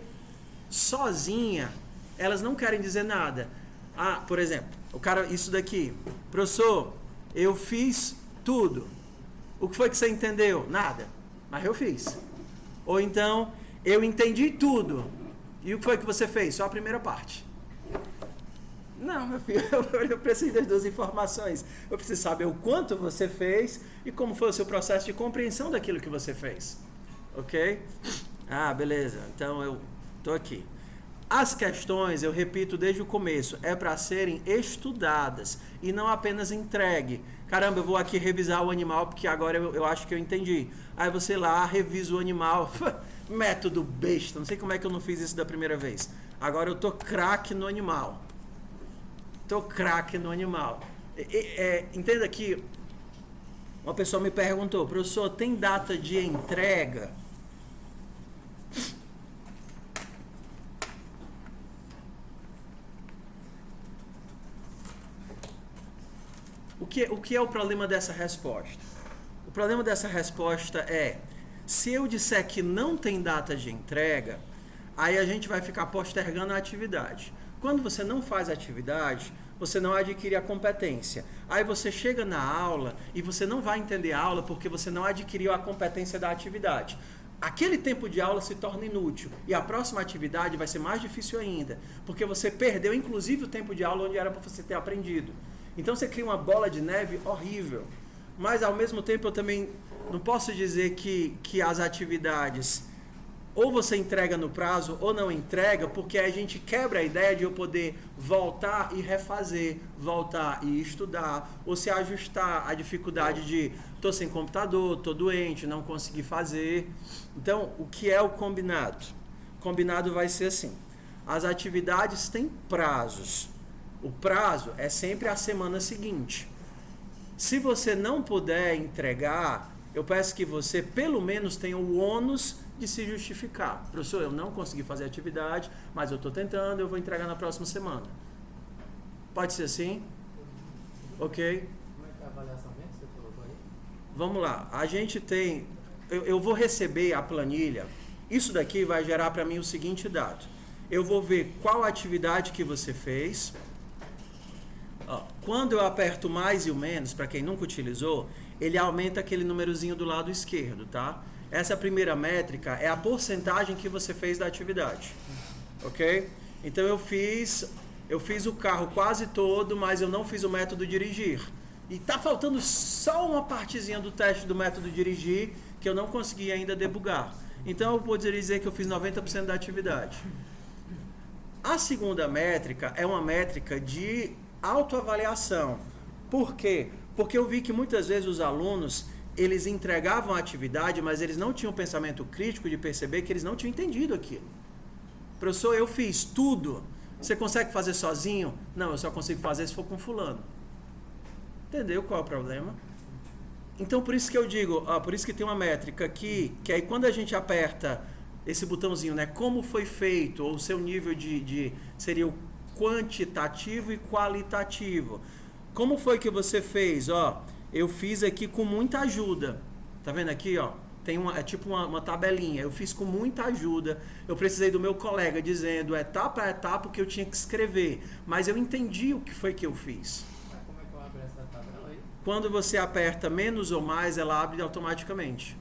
sozinha elas não querem dizer nada. Ah, por exemplo, o cara, isso daqui, professor, eu fiz tudo. O que foi que você entendeu? Nada, mas eu fiz. Ou então, eu entendi tudo. E o que foi que você fez? Só a primeira parte. Não, meu filho, eu preciso das duas informações. Eu preciso saber o quanto você fez e como foi o seu processo de compreensão daquilo que você fez. Ok? Ah, beleza. Então eu estou aqui. As questões, eu repito desde o começo, é para serem estudadas e não apenas entregue. Caramba, eu vou aqui revisar o animal porque agora eu acho que eu entendi. Aí você lá revisa o animal. Método besta. Não sei como é que eu não fiz isso da primeira vez. Agora eu tô craque no animal. Entenda que uma pessoa me perguntou, professor, tem data de entrega? O que é o problema dessa resposta? O problema dessa resposta é, se eu disser que não tem data de entrega, aí a gente vai ficar postergando a atividade. Quando você não faz a atividade, você não adquire a competência. Aí você chega na aula e você não vai entender a aula porque você não adquiriu a competência da atividade. Aquele tempo de aula se torna inútil e a próxima atividade vai ser mais difícil ainda, porque você perdeu inclusive o tempo de aula onde era para você ter aprendido. Então você cria uma bola de neve horrível. Mas ao mesmo tempo eu também não posso dizer que as atividades ou você entrega no prazo ou não entrega, porque a gente quebra a ideia de eu poder voltar e refazer, voltar e estudar, ou se ajustar à dificuldade de tô sem computador, tô doente, não consegui fazer. Então, o que é o combinado? O combinado vai ser assim: as atividades têm prazos. O prazo é sempre a semana seguinte. Se você não puder entregar, eu peço que você pelo menos tenha o ônus de se justificar. Professor, eu não consegui fazer a atividade, mas eu estou tentando, eu vou entregar na próxima semana. Pode ser assim? Ok? Como é que é a avaliação que você colocou aí? Vamos lá. A gente tem... Eu vou receber a planilha. Isso daqui vai gerar para mim o seguinte dado. Eu vou ver qual atividade que você fez. Quando eu aperto mais e o menos, para quem nunca utilizou, ele aumenta aquele númerozinho do lado esquerdo, tá? Essa primeira métrica é a porcentagem que você fez da atividade, ok? Então eu fiz o carro quase todo, mas eu não fiz o método dirigir. E tá faltando só uma partezinha do teste do método dirigir que eu não consegui ainda debugar. Então eu poderia dizer que eu fiz 90% da atividade. A segunda métrica é uma métrica de autoavaliação. Por quê? Porque eu vi que muitas vezes os alunos, eles entregavam a atividade, mas eles não tinham pensamento crítico de perceber que eles não tinham entendido aquilo. Professor, eu fiz tudo. Você consegue fazer sozinho? Não, eu só consigo fazer se for com fulano. Entendeu qual é o problema? Então, por isso que eu digo, por isso que tem uma métrica aqui, que aí quando a gente aperta esse botãozinho, né, como foi feito, ou o seu nível seria o quantitativo e qualitativo. Como foi que você fez? Eu fiz aqui com muita ajuda. Tá vendo aqui, Tem é tipo uma tabelinha. Eu fiz com muita ajuda. Eu precisei do meu colega dizendo etapa a etapa o que eu tinha que escrever. Mas eu entendi o que foi que eu fiz. Como é que eu abro essa tabela aí? Quando você aperta menos ou mais, ela abre automaticamente.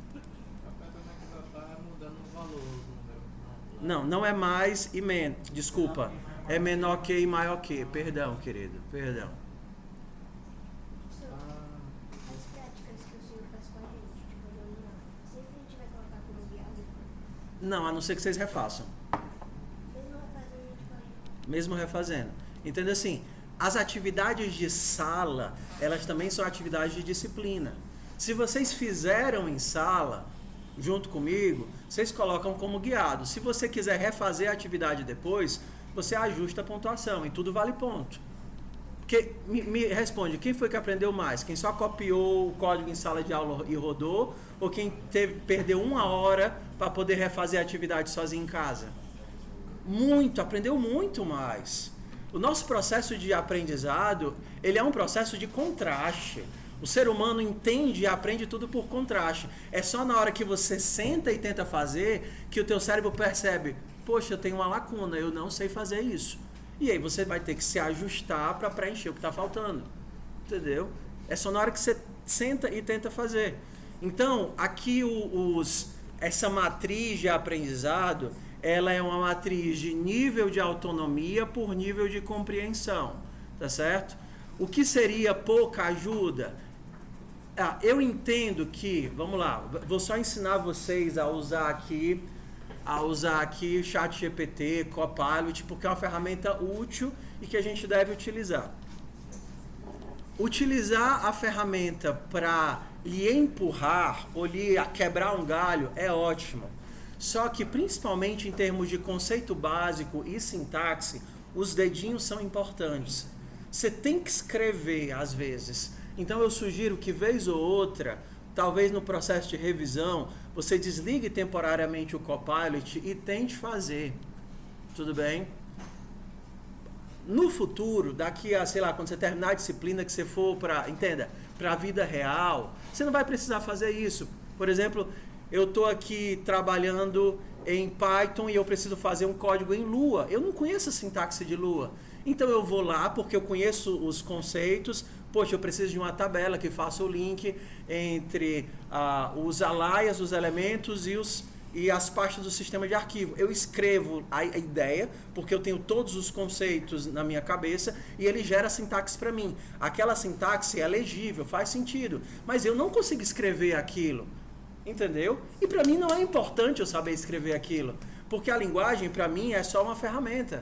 Tá mudando o valor do Não, número. não é mais e menos. Desculpa. É menor que e maior que. Perdão, querido. Perdão. As práticas que o senhor faz com a gente, tipo, no animal, sempre a gente vai colocar como guiado? Não, a não ser que vocês refaçam. Mesmo refazendo, a gente pode... Mesmo refazendo. Entenda assim, as atividades de sala, elas também são atividades de disciplina. Se vocês fizeram em sala, junto comigo, vocês colocam como guiado. Se você quiser refazer a atividade depois, você ajusta a pontuação e tudo vale ponto. Porque, me responde, quem foi que aprendeu mais? Quem só copiou o código em sala de aula e rodou? Ou quem perdeu 1 hora para poder refazer a atividade sozinho em casa? Aprendeu muito mais. O nosso processo de aprendizado, ele é um processo de contraste. O ser humano entende e aprende tudo por contraste. É só na hora que você senta e tenta fazer que o teu cérebro percebe, poxa, eu tenho uma lacuna, eu não sei fazer isso. E aí você vai ter que se ajustar para preencher o que está faltando. Entendeu? É só na hora que você senta e tenta fazer. Então, aqui essa matriz de aprendizado, ela é uma matriz de nível de autonomia por nível de compreensão. Tá certo? O que seria pouca ajuda? Eu entendo que, vamos lá, vou só ensinar vocês a usar aqui ChatGPT, Copilot, porque é uma ferramenta útil e que a gente deve utilizar. Utilizar a ferramenta para lhe empurrar ou lhe quebrar um galho é ótimo. Só que, principalmente em termos de conceito básico e sintaxe, os dedinhos são importantes. Você tem que escrever às vezes. Então eu sugiro que vez ou outra, talvez no processo de revisão, você desligue temporariamente o Copilot e tente fazer. Tudo bem? No futuro, daqui a, sei lá, quando você terminar a disciplina que você for para a vida real, você não vai precisar fazer isso. Por exemplo, eu estou aqui trabalhando em Python e eu preciso fazer um código em Lua. Eu não conheço a sintaxe de Lua. Então eu vou lá porque eu conheço os conceitos. Poxa, eu preciso de uma tabela que faça o link entre os alaias, os elementos e as pastas do sistema de arquivo. Eu escrevo a ideia, porque eu tenho todos os conceitos na minha cabeça e ele gera a sintaxe para mim. Aquela sintaxe é legível, faz sentido, mas eu não consigo escrever aquilo. Entendeu? E para mim não é importante eu saber escrever aquilo, porque a linguagem para mim é só uma ferramenta.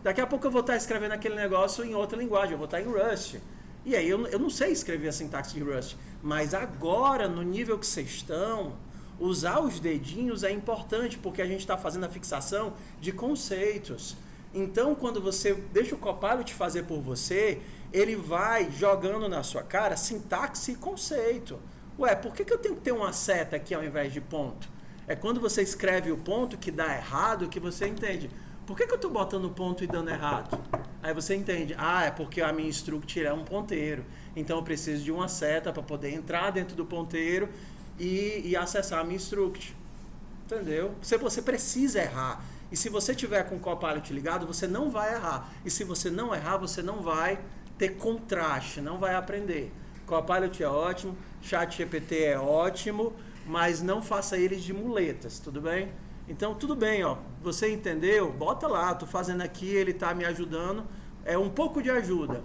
Daqui a pouco eu vou estar escrevendo aquele negócio em outra linguagem, eu vou estar em Rust. E aí eu não sei escrever a sintaxe de Rust, mas agora no nível que vocês estão, usar os dedinhos é importante, porque a gente está fazendo a fixação de conceitos. Então quando você deixa o Copilot fazer por você, ele vai jogando na sua cara sintaxe e conceito. Ué, por que eu tenho que ter uma seta aqui ao invés de ponto? É quando você escreve o ponto que dá errado que você entende. Por que eu estou botando o ponto e dando errado? Aí você entende. É porque a minha struct é um ponteiro. Então eu preciso de uma seta para poder entrar dentro do ponteiro e acessar a minha struct. Entendeu? Você precisa errar. E se você tiver com o Copilot ligado, você não vai errar. E se você não errar, você não vai ter contraste, não vai aprender. Copilot é ótimo, ChatGPT é ótimo, mas não faça eles de muletas, tudo bem? Então, tudo bem, ó, você entendeu? Bota lá, tô fazendo aqui, ele tá me ajudando, é um pouco de ajuda.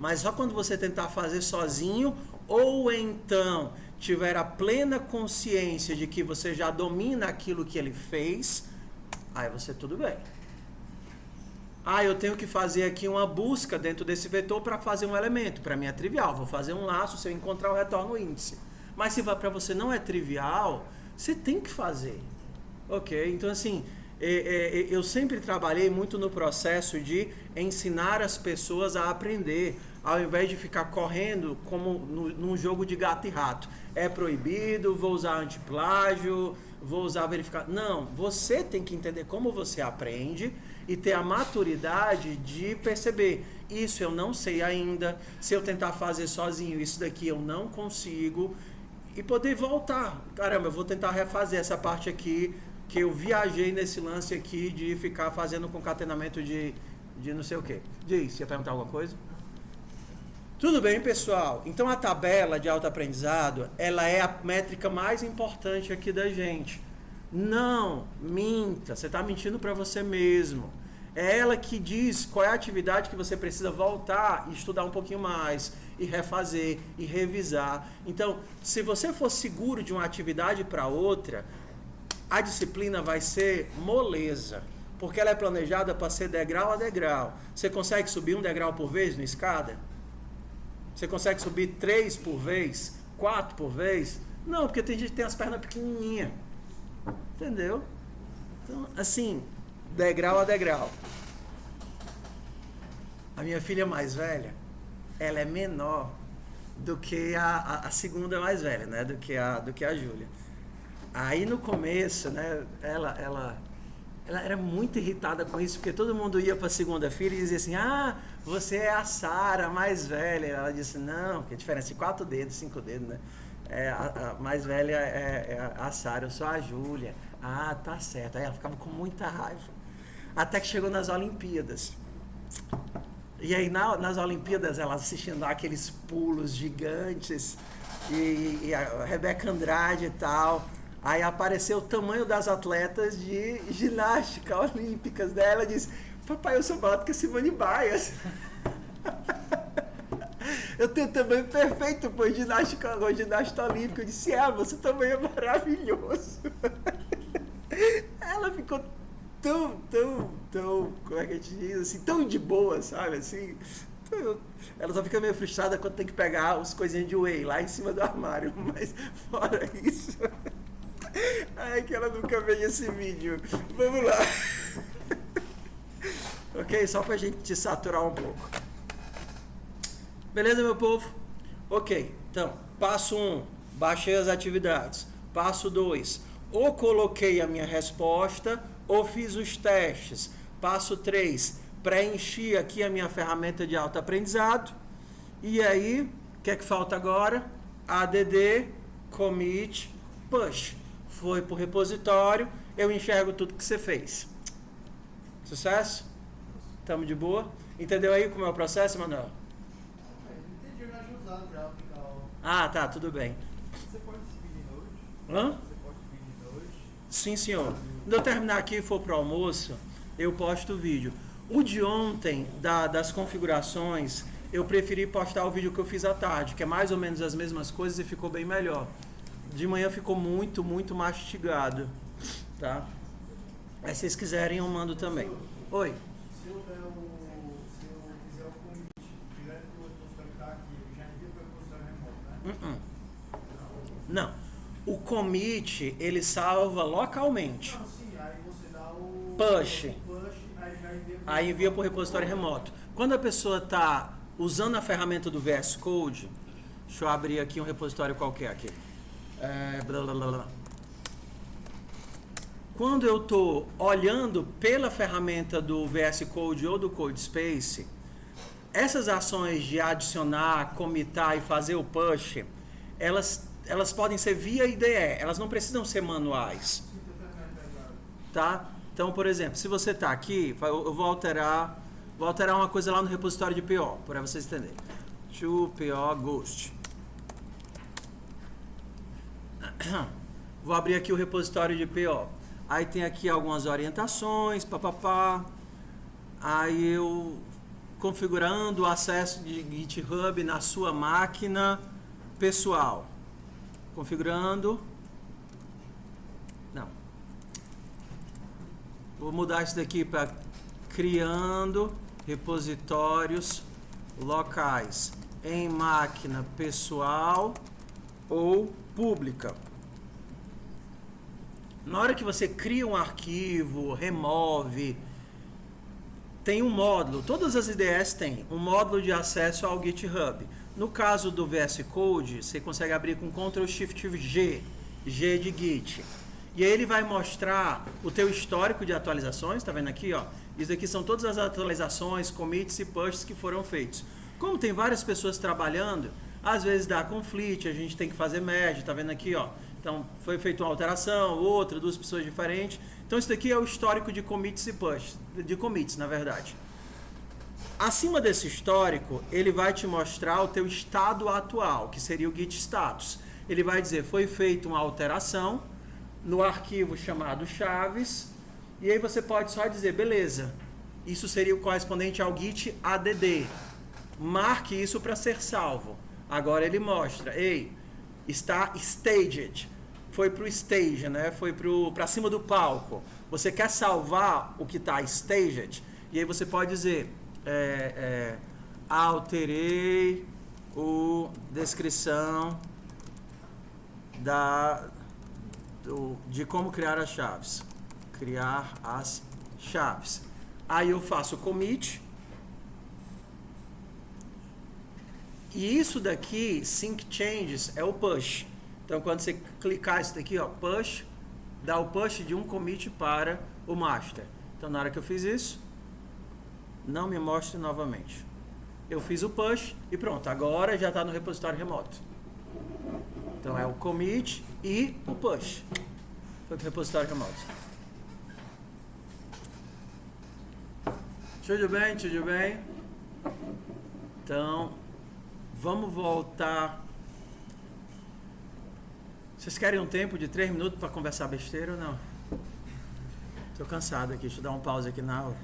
Mas só quando você tentar fazer sozinho, ou então tiver a plena consciência de que você já domina aquilo que ele fez, aí você tudo bem. Eu tenho que fazer aqui uma busca dentro desse vetor para fazer um elemento. Para mim é trivial, vou fazer um laço, se eu encontrar o retorno índice. Mas se para você não é trivial, você tem que fazer. Ok? Então assim, eu sempre trabalhei muito no processo de ensinar as pessoas a aprender, ao invés de ficar correndo como num jogo de gato e rato. É proibido, vou usar antiplágio, vou usar verificar. Não, você tem que entender como você aprende e ter a maturidade de perceber, isso eu não sei ainda, se eu tentar fazer sozinho, isso daqui eu não consigo, e poder voltar. Caramba, eu vou tentar refazer essa parte aqui, que eu viajei nesse lance aqui de ficar fazendo concatenamento de não sei o que. Diz, você ia perguntar alguma coisa? Tudo bem, pessoal. Então a tabela de autoaprendizado, ela é a métrica mais importante aqui da gente. Não minta, você está mentindo para você mesmo. É ela que diz qual é a atividade que você precisa voltar e estudar um pouquinho mais, e refazer, e revisar. Então, se você for seguro de uma atividade para outra, a disciplina vai ser moleza, porque ela é planejada para ser degrau a degrau. Você consegue subir um degrau por vez na escada? Você consegue subir 3 por vez? 4 por vez? Não, porque tem gente que tem as pernas pequenininhas. Entendeu? Então, assim, degrau a degrau. A minha filha mais velha, ela é menor do que a segunda mais velha, né? Do que a Júlia. Aí no começo, né? ela era muito irritada com isso, porque todo mundo ia para segunda-feira e dizia assim, ah, você é a Sara, mais velha. Ela disse, não, porque a diferença de 4 dedos, 5 dedos, né? A mais velha é a Sara, eu sou a Júlia. Ah, tá certo. Aí ela ficava com muita raiva. Até que chegou nas Olimpíadas. E aí nas Olimpíadas ela assistindo lá aqueles pulos gigantes e a Rebeca Andrade e tal. Aí apareceu o tamanho das atletas de ginástica olímpicas dela. Ela disse, papai, eu sou maior do que a Simone Biles. Eu tenho o tamanho perfeito para ginástica olímpica. Eu disse, você também é maravilhoso. Ela ficou tão, como é que a gente diz, assim, tão de boa, sabe, assim. Ela só fica meio frustrada quando tem que pegar as coisinhas de whey lá em cima do armário, mas fora isso... Ai, que ela nunca veja esse vídeo. Vamos lá. Ok? Só pra gente te saturar um pouco. Beleza, meu povo? Ok. Então, passo 1, baixei as atividades. Passo 2, ou coloquei a minha resposta, ou fiz os testes. Passo 3, preenchi aqui a minha ferramenta de autoaprendizado. E aí, o que é que falta agora? ADD, commit, push. Foi para o repositório, eu enxergo tudo que você fez. Sucesso? Estamos de boa? Entendeu aí como é o processo, Manuel? Entendi, eu já tinha usado já aplicar o... Ah, tá, tudo bem. Você pode dividir em hoje? Hã? Você pode dividir em hoje? Sim, senhor. Quando eu terminar aqui e for para o almoço, eu posto o vídeo. O de ontem, das configurações, eu preferi postar o vídeo que eu fiz à tarde, que é mais ou menos as mesmas coisas e ficou bem melhor. De manhã ficou muito, muito mastigado, tá? Aí se vocês quiserem eu mando também. Oi? Se eu fizer o commit direto do repositório que tá aqui, eu já envio para o repositório remoto, né? Não. O commit, ele salva localmente. Não, sim, aí você dá o Push. Aí já envia Aí envia para o repositório remoto. Quando a pessoa está usando a ferramenta do VS Code, deixa eu abrir aqui um repositório qualquer aqui. Blá, blá, blá, blá. Quando eu estou olhando pela ferramenta do VS Code ou do CodeSpace, essas ações de adicionar, commitar e fazer o push, elas podem ser via IDE, elas não precisam ser manuais. Tá? Então, por exemplo, se você está aqui, eu vou alterar uma coisa lá no repositório de PO, para vocês entenderem. To PO Ghost. Vou abrir aqui o repositório de PO. Aí tem aqui algumas orientações, papapá. Aí eu configurando o acesso de GitHub na sua máquina pessoal. Configurando. Não. Vou mudar isso daqui para criando repositórios locais em máquina pessoal ou pública. Na hora que você cria um arquivo, remove, tem um módulo, todas as IDEs têm um módulo de acesso ao GitHub. No caso do VS Code, você consegue abrir com Ctrl Shift G, G de Git. E aí ele vai mostrar o teu histórico de atualizações, tá vendo aqui, ó? Isso aqui são todas as atualizações, commits e pushes que foram feitos. Como tem várias pessoas trabalhando, às vezes dá conflito, a gente tem que fazer merge, tá vendo aqui, ó? Então, foi feita uma alteração, outra, 2 pessoas diferentes. Então, isso daqui é o histórico de commits e pushes, de commits, na verdade. Acima desse histórico, ele vai te mostrar o teu estado atual, que seria o git status. Ele vai dizer, foi feita uma alteração no arquivo chamado chaves, e aí você pode só dizer, beleza, isso seria o correspondente ao git add. Marque isso para ser salvo. Agora ele mostra, ei, está staged, foi para o stage, né? Foi para cima do palco. Você quer salvar o que está staged? E aí você pode dizer, alterei a descrição de como criar as chaves. Criar as chaves. Aí eu faço commit. E isso daqui, sync changes, é o push. Então, quando você clicar isso daqui, ó, push, dá o push de um commit para o master. Então, na hora que eu fiz isso, não me mostre novamente. Eu fiz o push e pronto, agora já está no repositório remoto. Então, é o commit e o push. Foi para o repositório remoto. Tudo bem, tudo bem? Então, vamos voltar. Vocês querem um tempo de 3 minutos para conversar besteira ou não? Estou cansado aqui, deixa eu dar um pause aqui na aula.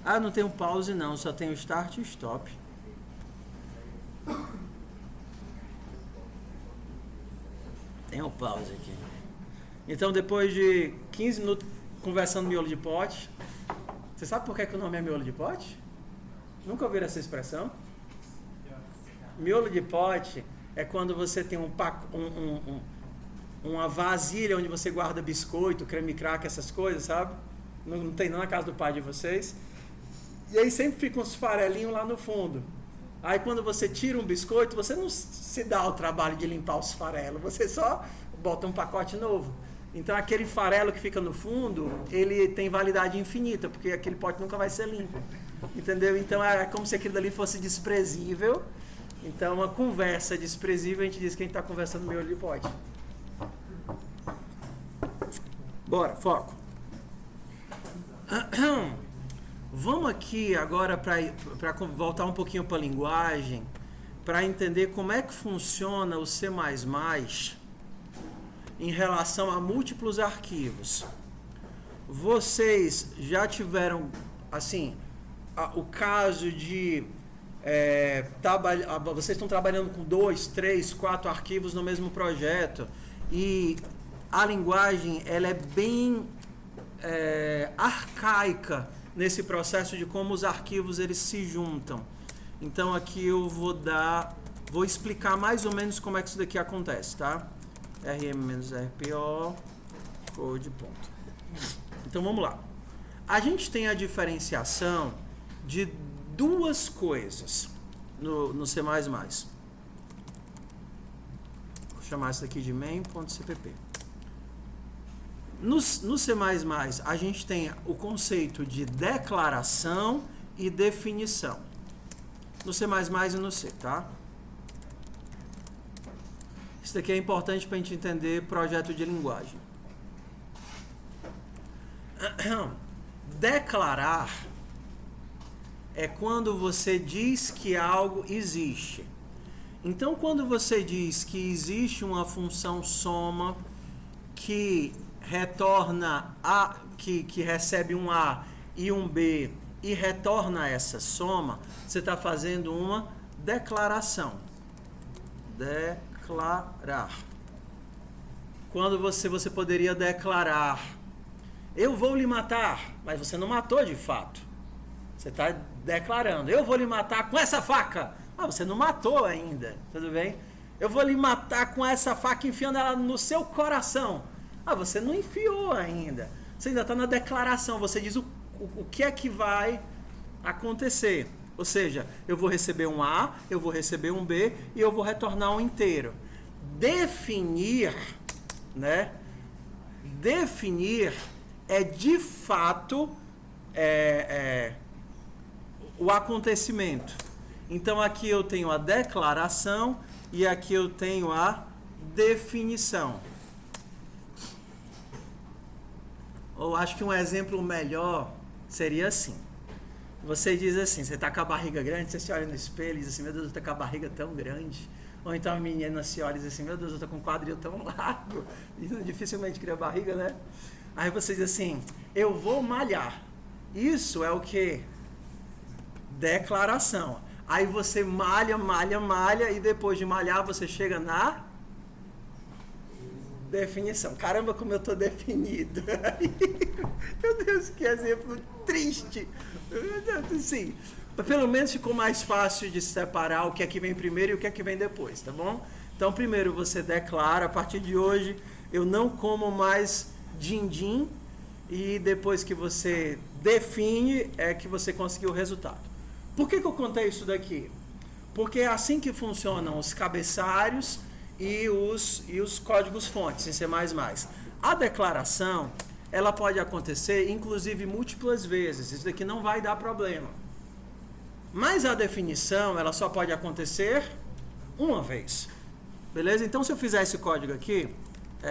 Ah, não tem um pause não, só tem o start e o stop. Tem um pause aqui. Então, depois de 15 minutos conversando miolo de pote, você sabe por que o nome é miolo de pote? Nunca ouviram essa expressão? Miolo de pote é quando você tem uma vasilha onde você guarda biscoito, creme crack, essas coisas, sabe? Não tem não na casa do pai de vocês. E aí sempre fica uns farelinhos lá no fundo. Aí quando você tira um biscoito, você não se dá o trabalho de limpar os farelos, você só bota um pacote novo. Então aquele farelo que fica no fundo, ele tem validade infinita, porque aquele pote nunca vai ser limpo. Entendeu? Então é como se aquilo dali fosse desprezível. Então uma conversa desprezível, a gente diz que a gente está conversando miolo de pote. Bora, foco. Vamos aqui agora para voltar um pouquinho para a linguagem, para entender como é que funciona o C++ em relação a múltiplos arquivos. Vocês já tiveram, assim, o caso de vocês estão trabalhando com 2, 3, 4 arquivos no mesmo projeto e a linguagem ela é bem arcaica nesse processo de como os arquivos eles se juntam. Então aqui eu vou explicar mais ou menos como é que isso daqui acontece, tá? rm-rpo code ponto. Então vamos lá. A gente tem a diferenciação de duas coisas no C++. Vou chamar isso aqui de main.cpp. No C++, a gente tem o conceito de declaração e definição. No C++ e no C, tá? Isso daqui é importante para a gente entender projeto de linguagem. Declarar é quando você diz que algo existe. Então, quando você diz que existe uma função soma que retorna que recebe um A e um B e retorna essa soma, você está fazendo uma declaração. Declarar. Quando você poderia declarar: eu vou lhe matar, mas você não matou de fato. Você está declarando: eu vou lhe matar com essa faca. Ah, você não matou ainda, tudo bem? Eu vou lhe matar com essa faca enfiando ela no seu coração. Ah, você não enfiou ainda. Você ainda está na declaração. Você diz o que é que vai acontecer. Ou seja, eu vou receber um A, eu vou receber um B e eu vou retornar um inteiro. Definir, né? Definir é de fato o acontecimento. Então aqui eu tenho a declaração e aqui eu tenho a definição. Ou acho que um exemplo melhor seria assim. Você diz assim, você está com a barriga grande, você se olha no espelho e diz assim: meu Deus, eu estou com a barriga tão grande. Ou então a menina se olha e diz assim: meu Deus, eu estou com um quadril tão largo. E dificilmente cria barriga, né? Aí você diz assim: eu vou malhar. Isso é o que? Declaração. Aí você malha e depois de malhar você chega na definição. Caramba, como eu estou definido. Meu Deus, que exemplo triste. Sim, pelo menos ficou mais fácil de separar o que é que vem primeiro e o que é que vem depois, tá bom? Então, primeiro você declara: a partir de hoje eu não como mais din-din, e depois que você define é que você conseguiu o resultado. Por que eu contei isso daqui? Porque é assim que funcionam os cabeçalhos e os códigos fontes em C++. A declaração, ela pode acontecer, inclusive, múltiplas vezes. Isso daqui não vai dar problema. Mas a definição, ela só pode acontecer uma vez. Beleza? Então, se eu fizer esse código aqui,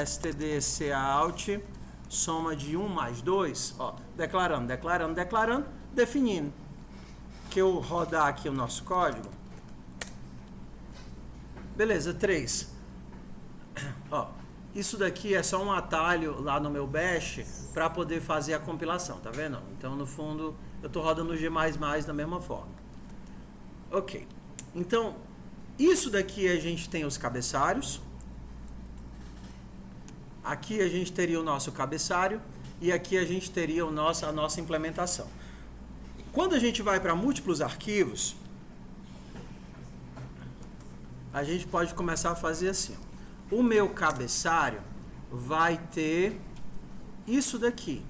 stdcout, soma de 1 mais 2, ó, declarando, definindo. Que eu rodar aqui o nosso código. Beleza, 3. Ó, isso daqui é só um atalho lá no meu bash para poder fazer a compilação, tá vendo? Então, no fundo, eu estou rodando o G++ da mesma forma. Ok. Então, isso daqui a gente tem os cabeçalhos. Aqui a gente teria o nosso cabeçalho e aqui a gente teria a nossa implementação. Quando a gente vai para múltiplos arquivos, a gente pode começar a fazer assim. O meu cabeçalho vai ter isso daqui.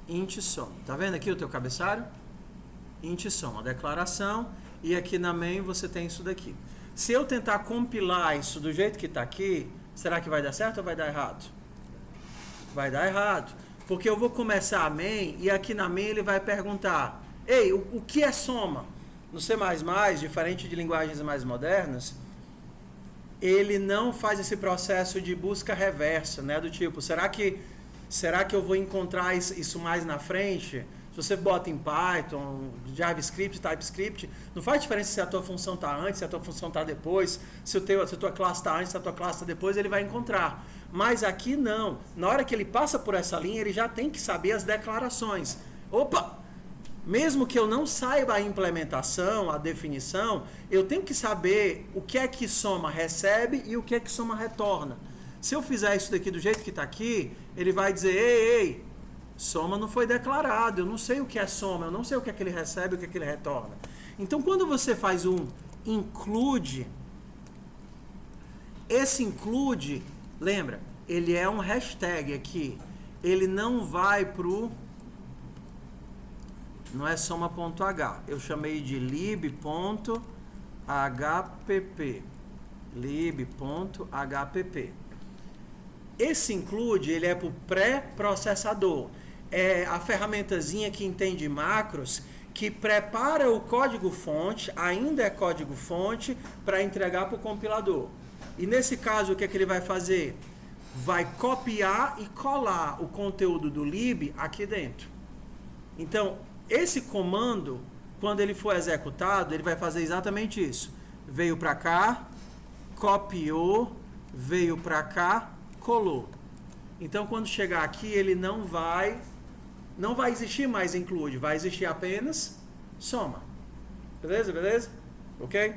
Int sum. Tá vendo aqui o teu cabeçalho? Int sum, a declaração. E aqui na main você tem isso daqui. Se eu tentar compilar isso do jeito que está aqui, será que vai dar certo ou vai dar errado? Vai dar errado. Porque eu vou começar a main e aqui na main ele vai perguntar: ei, o que é soma? No C++, diferente de linguagens mais modernas, ele não faz esse processo de busca reversa, né? Do tipo, será que eu vou encontrar isso mais na frente? Se você bota em Python, JavaScript, TypeScript, não faz diferença se a tua função está antes, se a tua função está depois, se a tua classe está antes, se a tua classe está depois, ele vai encontrar. Mas aqui não. Na hora que ele passa por essa linha, ele já tem que saber as declarações. Opa! Mesmo que eu não saiba a implementação, a definição, eu tenho que saber o que é que soma recebe e o que é que soma retorna. Se eu fizer isso daqui do jeito que está aqui, ele vai dizer: ei, soma não foi declarado, eu não sei o que é soma, eu não sei o que é que ele recebe e o que é que ele retorna. Então, quando você faz um include, esse include, lembra, ele é um hashtag aqui, ele não vai pro... Não é soma.h, eu chamei de lib.hpp. Lib.hpp. Esse include, ele é para o pré-processador. É a ferramentazinha que entende macros, que prepara o código-fonte, ainda é código-fonte, para entregar para o compilador. E nesse caso, o que é que ele vai fazer? Vai copiar e colar o conteúdo do lib aqui dentro. Então, esse comando, quando ele for executado, ele vai fazer exatamente isso. Veio para cá, copiou, veio para cá, colou. Então, quando chegar aqui, ele não vai existir mais include, vai existir apenas soma. Beleza? Beleza? Ok?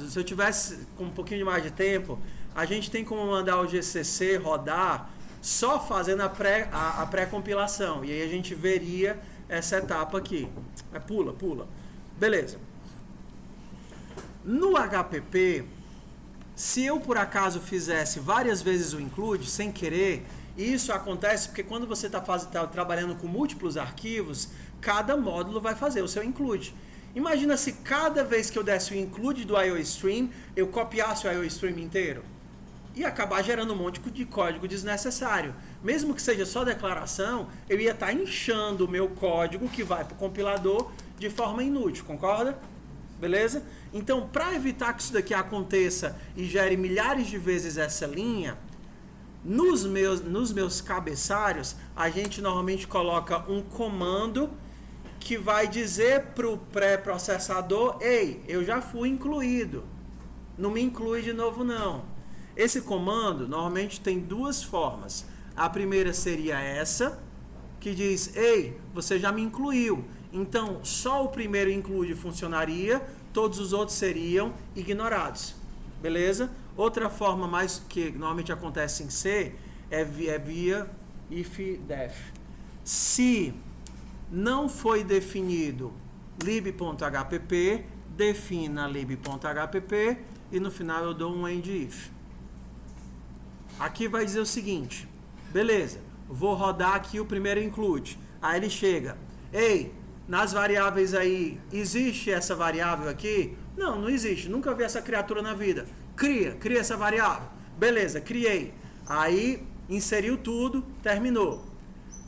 Se eu tivesse com um pouquinho mais de tempo, a gente tem como mandar o GCC rodar só fazendo a pré-compilação. E aí a gente veria essa etapa aqui. Pula. Beleza. No HPP, se eu por acaso fizesse várias vezes o include, sem querer, isso acontece porque quando você está trabalhando com múltiplos arquivos, cada módulo vai fazer o seu include. Imagina se cada vez que eu desse o include do IOStream, eu copiasse o IOStream inteiro. E acabar gerando um monte de código desnecessário. Mesmo que seja só declaração, eu ia estar inchando o meu código que vai para o compilador de forma inútil, concorda? Beleza? Então, para evitar que isso daqui aconteça e gere milhares de vezes essa linha, nos meus cabeçalhos, a gente normalmente coloca um comando que vai dizer para o pré-processador: ei, eu já fui incluído, não me inclui de novo não. Esse comando normalmente tem duas formas. A primeira seria essa, que diz: ei, você já me incluiu. Então, só o primeiro include funcionaria, todos os outros seriam ignorados. Beleza? Outra forma mais que normalmente acontece em C é via if-def. Se não foi definido lib.hpp, defina lib.hpp e no final eu dou um end-if. Aqui vai dizer o seguinte: beleza, vou rodar aqui o primeiro include. Aí ele chega: ei, nas variáveis aí, existe essa variável aqui? Não, não existe. Nunca vi essa criatura na vida. Cria essa variável. Beleza, criei. Aí, inseriu tudo, terminou.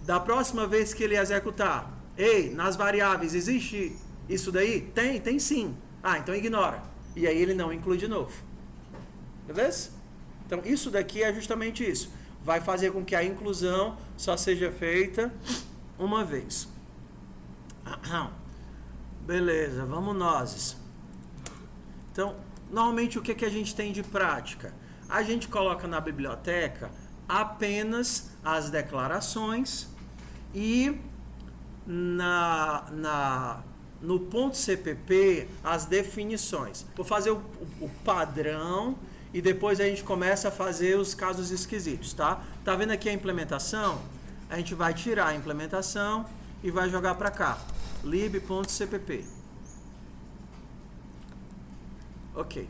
Da próxima vez que ele executar, ei, nas variáveis, existe isso daí? Tem sim. Ah, então ignora. E aí ele não inclui de novo. Beleza? Então, isso daqui é justamente isso. Vai fazer com que a inclusão só seja feita uma vez. Beleza, vamos nós. Então, normalmente o que a gente tem de prática? A gente coloca na biblioteca apenas as declarações e no ponto CPP as definições. Vou fazer o padrão e depois a gente começa a fazer os casos esquisitos, tá? Tá vendo aqui a implementação? A gente vai tirar a implementação e vai jogar para cá. lib.cpp. Ok.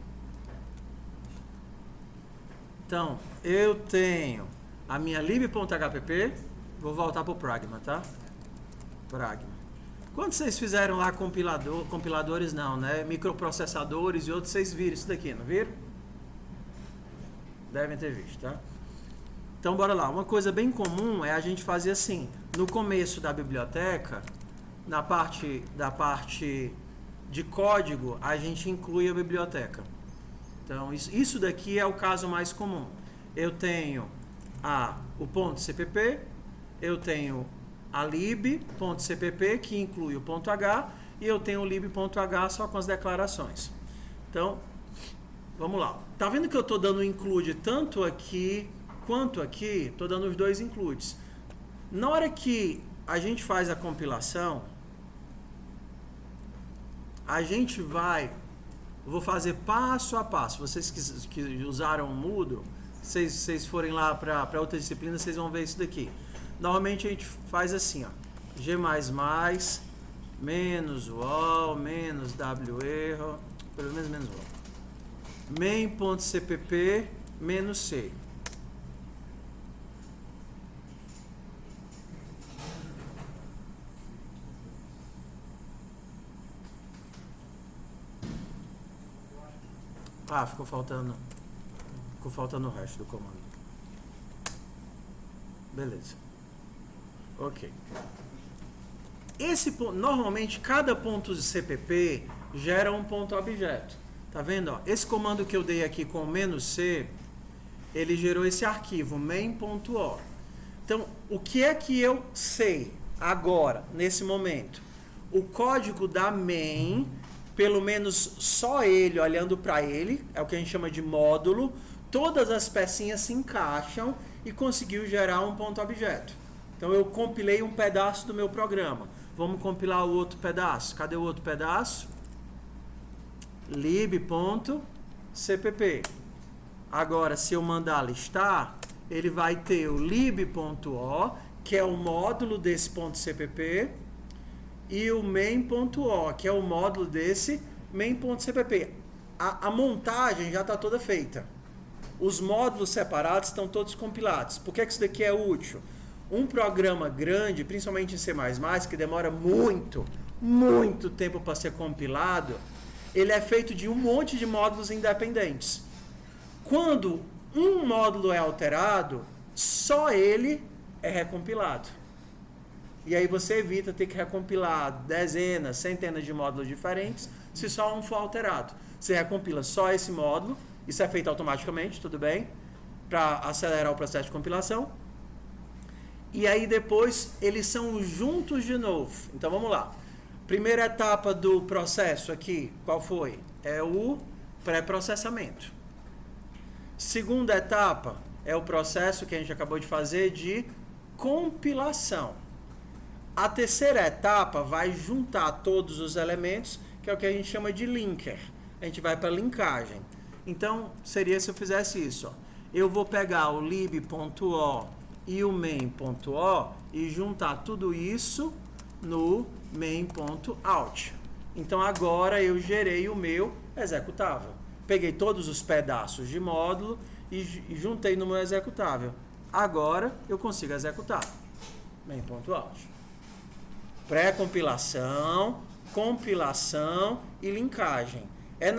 Então, eu tenho a minha lib.hpp. Vou voltar para o Pragma, tá? Pragma. Quando vocês fizeram lá compiladores não, né? Microprocessadores e outros, vocês viram isso daqui, não viram? Devem ter visto, tá? Então, bora lá. Uma coisa bem comum é a gente fazer assim. No começo da biblioteca, da parte de código, a gente inclui a biblioteca. Então, isso daqui é o caso mais comum. Eu tenho o ponto .cpp, eu tenho a lib.cpp, que inclui o ponto .h, e eu tenho o lib.h só com as declarações. Então, vamos lá. Tá vendo que eu estou dando include tanto aqui quanto aqui? Estou dando os dois includes. Na hora que a gente faz a compilação, a gente vou fazer passo a passo. Vocês que usaram o Moodle, vocês forem lá para outra disciplina, vocês vão ver isso daqui. Normalmente a gente faz assim, ó, G++, menos wall, menos werro, pelo menos menos wall, main.cpp, menos C. Ah, ficou faltando o resto do comando. Beleza. Ok. Normalmente, cada ponto de CPP gera um ponto objeto. Tá vendo? Ó? Esse comando que eu dei aqui com "-c", ele gerou esse arquivo, main.o. Então, o que é que eu sei agora, nesse momento? O código da main, pelo menos só ele, olhando para ele, é o que a gente chama de módulo, todas as pecinhas se encaixam e conseguiu gerar um ponto objeto. Então eu compilei um pedaço do meu programa. Vamos compilar o outro pedaço. Cadê o outro pedaço? lib.cpp. Agora, se eu mandar listar, ele vai ter o lib.o, que é o módulo desse ponto .cpp, e o main.o, que é o módulo desse main.cpp. A montagem já está toda feita. Os módulos separados estão todos compilados. Por que isso daqui é útil? Um programa grande, principalmente em C++, que demora muito tempo para ser compilado, ele é feito de um monte de módulos independentes. Quando um módulo é alterado, só ele é recompilado. E aí você evita ter que recompilar dezenas, centenas de módulos diferentes, se só um for alterado. Você recompila só esse módulo, isso é feito automaticamente, tudo bem? Para acelerar o processo de compilação. E aí depois eles são juntos de novo. Então vamos lá. Primeira etapa do processo aqui, qual foi? É o pré-processamento. Segunda etapa é o processo que a gente acabou de fazer de compilação. A terceira etapa vai juntar todos os elementos, que é o que a gente chama de linker. A gente vai para linkagem. Então, seria se eu fizesse isso. Ó. Eu vou pegar o lib.o e o main.o e juntar tudo isso no main.out. Então, agora eu gerei o meu executável. Peguei todos os pedaços de módulo e juntei no meu executável. Agora, eu consigo executar. Main.out. Pré-compilação, compilação e linkagem. É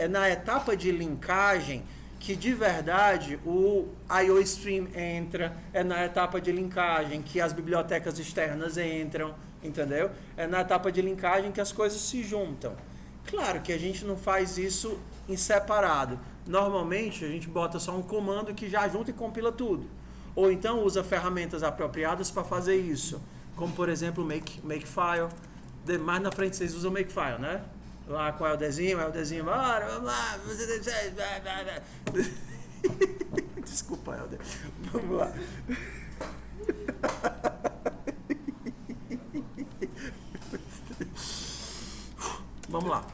na etapa de linkagem que de verdade o IOStream entra, é na etapa de linkagem que as bibliotecas externas entram, entendeu? É na etapa de linkagem que as coisas se juntam. Claro que a gente não faz isso em separado. Normalmente a gente bota só um comando que já junta e compila tudo. Ou então usa ferramentas apropriadas para fazer isso. Como por exemplo Makefile. Mais na frente vocês usam Makefile, né? Lá com o Elderzinho, bora, vamos lá. Desculpa, Helder. Vamos lá. Vamos lá.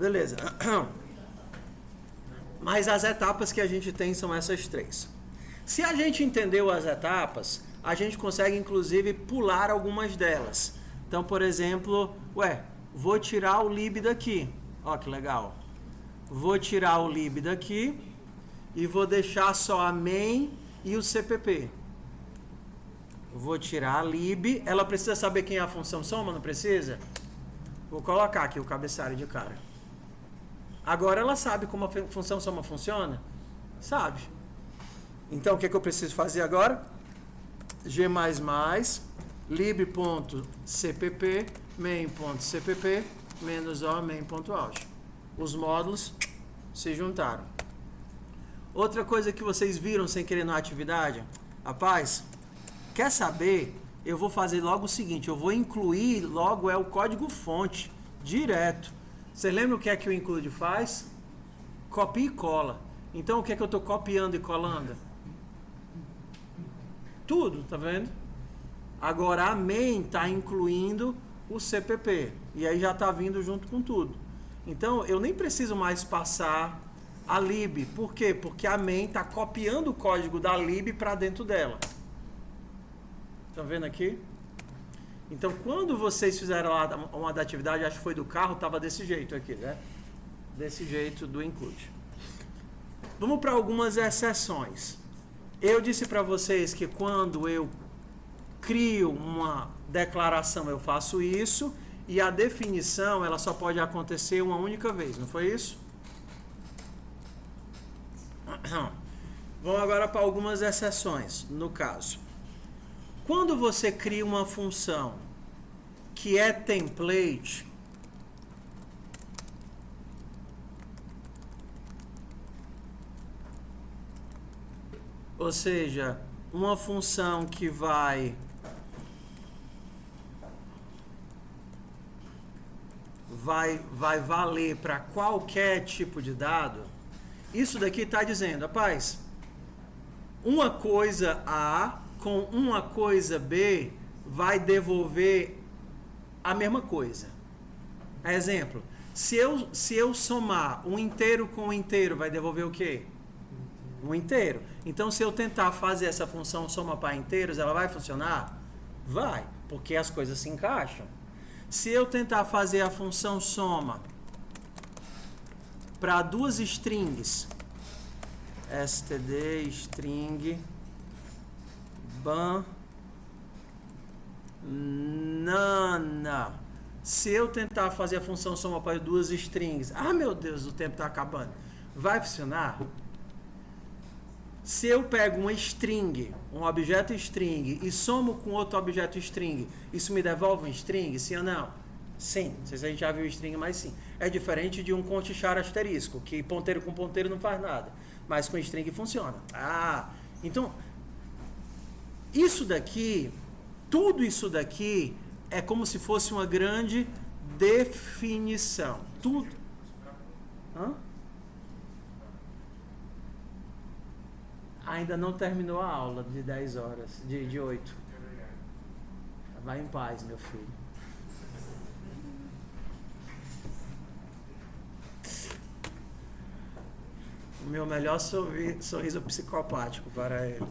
Beleza. Mas as etapas que a gente tem são essas três. Se a gente entendeu as etapas, a gente consegue inclusive pular algumas delas. Então, por exemplo, vou tirar o lib daqui. Ó, que legal. Vou tirar o lib daqui e vou deixar só a main e o CPP. Vou tirar a lib. Ela precisa saber quem é a função soma, não precisa? Vou colocar aqui o cabeçalho de cara. Agora ela sabe como a função soma funciona? Sabe. Então, o que eu preciso fazer agora? G++, lib.cpp, main.cpp, menos o main.out. Os módulos se juntaram. Outra coisa que vocês viram sem querer na atividade, rapaz, quer saber? Eu vou fazer logo o seguinte, eu vou incluir logo o código fonte, direto. Você lembra o que é que o include faz? Copia e cola. Então o que é que eu estou copiando e colando? Tudo, tá vendo? Agora a main está incluindo o CPP. E aí já está vindo junto com tudo. Então eu nem preciso mais passar a lib. Por quê? Porque a main está copiando o código da lib para dentro dela. Estão vendo aqui? Então quando vocês fizeram lá uma da atividade, acho que foi do carro, estava desse jeito aqui, né? Desse jeito do include. Vamos para algumas exceções. Eu disse para vocês que quando eu crio uma declaração eu faço isso e a definição ela só pode acontecer uma única vez, não foi isso? Vamos agora para algumas exceções. No caso, quando você cria uma função que é template, ou seja, uma função que vai valer para qualquer tipo de dado, isso daqui está dizendo, rapaz, uma coisa A com uma coisa B vai devolver a mesma coisa. Exemplo, se eu somar um inteiro com um inteiro, vai devolver o quê? Um inteiro. Então, se eu tentar fazer essa função soma para inteiros, ela vai funcionar? Vai, porque as coisas se encaixam. Se eu tentar fazer a função soma para duas strings, std, string, banana. Se eu tentar fazer a função soma para duas strings, meu Deus, o tempo está acabando. Vai funcionar? Se eu pego uma string, um objeto string, e somo com outro objeto string, isso me devolve um string? Sim ou não? Sim. Não sei se a gente já viu string, mas sim. É diferente de um conchar asterisco, que ponteiro com ponteiro não faz nada. Mas com string funciona. Então, isso daqui, tudo isso daqui, é como se fosse uma grande definição. Tudo. Ainda não terminou a aula de 10 horas, de 8. Vai em paz, meu filho. O meu melhor sorriso psicopático para ele.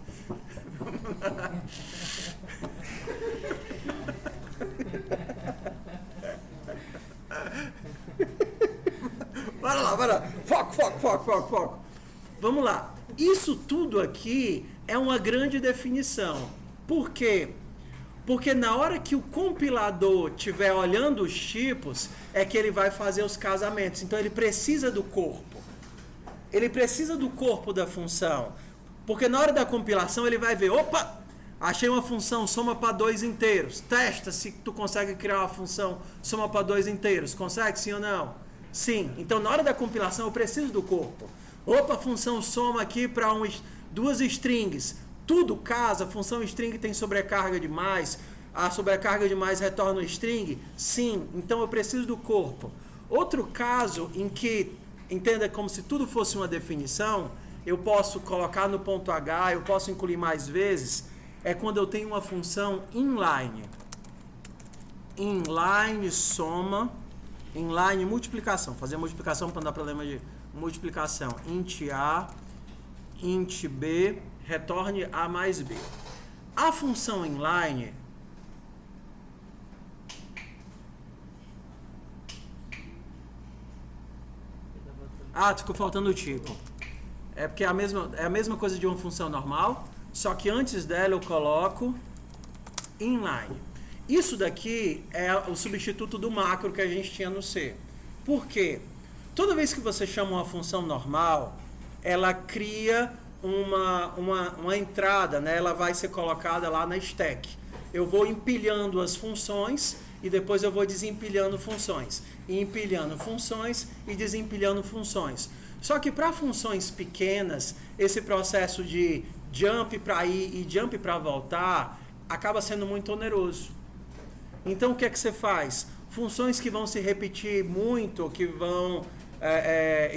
Bora lá. Foco. Vamos lá. Isso tudo aqui é uma grande definição. Por quê? Porque na hora que o compilador estiver olhando os tipos, é que ele vai fazer os casamentos. Então ele precisa do corpo. Ele precisa do corpo da função. Porque na hora da compilação ele vai ver, opa, achei uma função soma para 2 inteiros. Testa se tu consegue criar uma função soma para 2 inteiros. Consegue, sim ou não? Sim. Então na hora da compilação eu preciso do corpo. Opa, função soma aqui para 2 strings. Tudo casa, a função string tem sobrecarga demais, a sobrecarga demais retorna o string? Sim, então eu preciso do corpo. Outro caso em que, entenda como se tudo fosse uma definição, eu posso colocar no ponto H, eu posso incluir mais vezes, é quando eu tenho uma função inline. Inline soma, inline multiplicação, fazer multiplicação para não dar problema de multiplicação. Int A, int B, retorne A mais B. A função inline ficou faltando o tipo. É porque é a mesma coisa de uma função normal, só que antes dela eu coloco inline. Isso daqui é o substituto do macro que a gente tinha no C. Por quê? Toda vez que você chama uma função normal, ela cria uma entrada, né? Ela vai ser colocada lá na stack. Eu vou empilhando as funções e depois eu vou desempilhando funções. E empilhando funções e desempilhando funções. Só que para funções pequenas, esse processo de jump para ir e jump para voltar acaba sendo muito oneroso. Então o que é que você faz? Funções que vão se repetir muito, que vão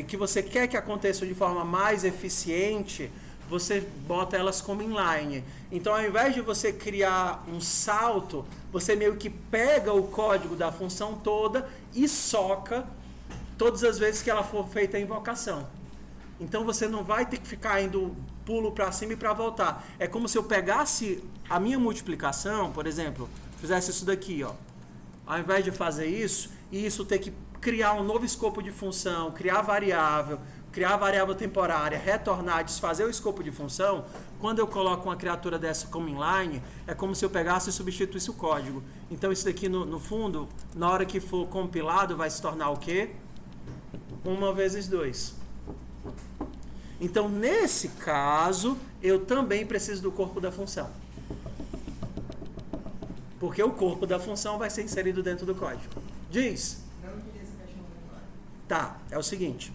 que você quer que aconteça de forma mais eficiente, você bota elas como inline. Então, ao invés de você criar um salto, você meio que pega o código da função toda e soca todas as vezes que ela for feita a invocação. Então, você não vai ter que ficar indo pulo para cima e para voltar. É como se eu pegasse a minha multiplicação, por exemplo, fizesse isso daqui, ó. Ao invés de fazer isso, e isso ter que criar um novo escopo de função, criar variável temporária, retornar, desfazer o escopo de função, quando eu coloco uma criatura dessa como inline, é como se eu pegasse e substituísse o código. Então isso daqui no fundo, na hora que for compilado, vai se tornar o quê? 1 vezes 2. Então nesse caso, eu também preciso do corpo da função. Porque o corpo da função vai ser inserido dentro do código. Diz. Tá, é o seguinte.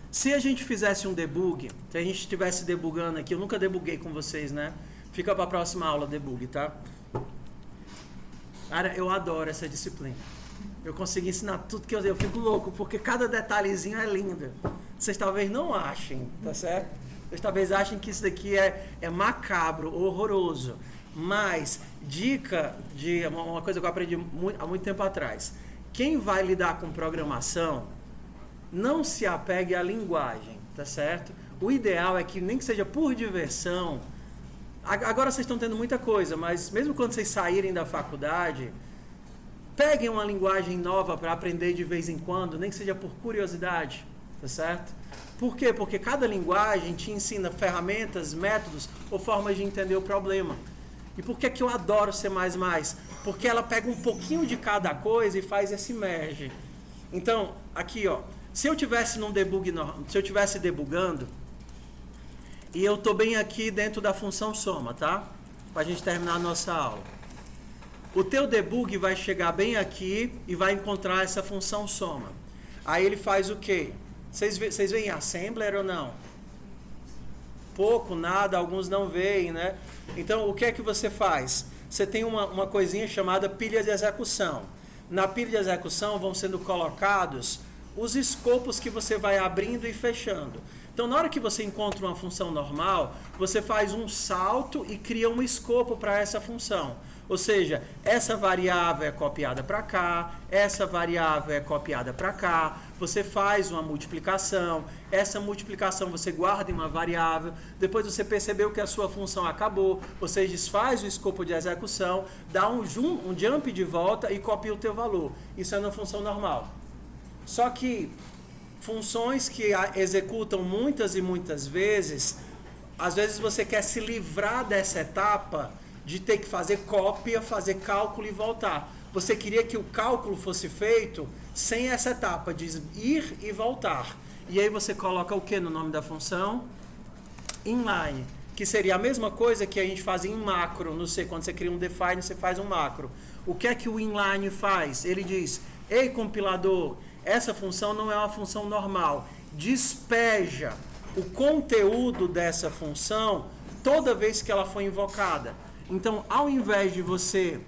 Se a gente fizesse um debug, se a gente estivesse debugando aqui, eu nunca debuguei com vocês, né? Fica para a próxima aula debug, tá? Cara, eu adoro essa disciplina. Eu consegui ensinar tudo que eu fico louco, porque cada detalhezinho é lindo. Vocês talvez não achem, tá certo? Vocês talvez achem que isso daqui é macabro, horroroso. Mas, dica de uma coisa que eu aprendi há muito tempo atrás. Quem vai lidar com programação, não se apegue à linguagem, tá certo? O ideal é que, nem que seja por diversão, agora vocês estão tendo muita coisa, mas mesmo quando vocês saírem da faculdade, peguem uma linguagem nova para aprender de vez em quando, nem que seja por curiosidade, tá certo? Por quê? Porque cada linguagem te ensina ferramentas, métodos ou formas de entender o problema. E por que eu adoro C++? Porque ela pega um pouquinho de cada coisa e faz esse merge. Então, aqui, ó, se eu tivesse debugando, e eu estou bem aqui dentro da função soma, tá? Para a gente terminar a nossa aula. O teu debug vai chegar bem aqui e vai encontrar essa função soma. Aí ele faz o quê? Vocês veem assembler ou não? Pouco, nada, alguns não veem, né? Então, o que é que você faz? Você tem uma coisinha chamada pilha de execução. Na pilha de execução vão sendo colocados os escopos que você vai abrindo e fechando. Então, na hora que você encontra uma função normal, você faz um salto e cria um escopo para essa função. Ou seja, essa variável é copiada para cá, essa variável é copiada para cá, você faz uma multiplicação, essa multiplicação você guarda em uma variável, depois você percebeu que a sua função acabou, você desfaz o escopo de execução, dá um jump de volta e copia o teu valor. Isso é na função normal. Só que funções que executam muitas e muitas vezes, às vezes você quer se livrar dessa etapa de ter que fazer cópia, fazer cálculo e voltar. Você queria que o cálculo fosse feito sem essa etapa de ir e voltar. E aí você coloca o que no nome da função? Inline, que seria a mesma coisa que a gente faz em macro, não sei, quando você cria um define, você faz um macro. O que é que o inline faz? Ele diz, ei compilador, essa função não é uma função normal, despeja o conteúdo dessa função toda vez que ela for invocada. Então, ao invés de você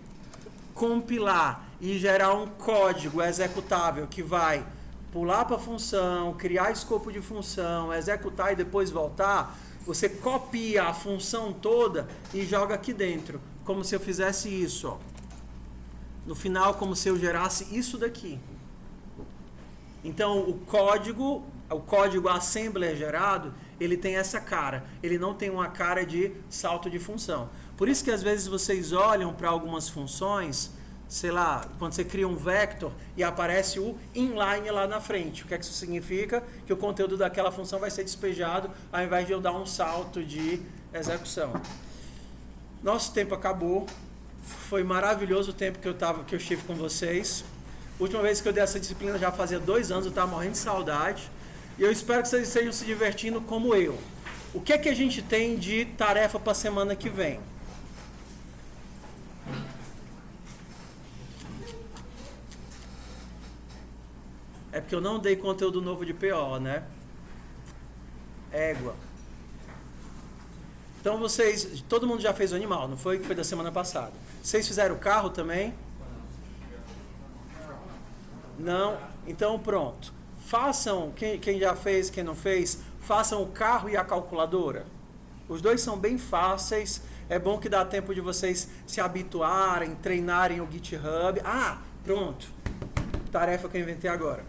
compilar e gerar um código executável que vai pular para a função, criar escopo de função, executar e depois voltar, você copia a função toda e joga aqui dentro, como se eu fizesse isso, ó. No final, como se eu gerasse isso daqui. Então, o código assembler gerado, ele tem essa cara. Ele não tem uma cara de salto de função. Por isso que às vezes vocês olham para algumas funções, sei lá, quando você cria um vector e aparece o inline lá na frente. O que é que isso significa? Que o conteúdo daquela função vai ser despejado ao invés de eu dar um salto de execução. Nosso tempo acabou. Foi maravilhoso o tempo que eu estive com vocês. A última vez que eu dei essa disciplina já fazia 2 anos, eu estava morrendo de saudade. E eu espero que vocês estejam se divertindo como eu. O que é que a gente tem de tarefa para a semana que vem? É porque eu não dei conteúdo novo de PO, né? Égua. Então vocês, todo mundo já fez o animal, não foi? Que foi da semana passada. Vocês fizeram o carro também? Não? Então pronto. Façam, quem já fez, quem não fez, façam o carro e a calculadora. Os dois são bem fáceis. É bom que dá tempo de vocês se habituarem, treinarem o GitHub. Ah, pronto. Tarefa que eu inventei agora.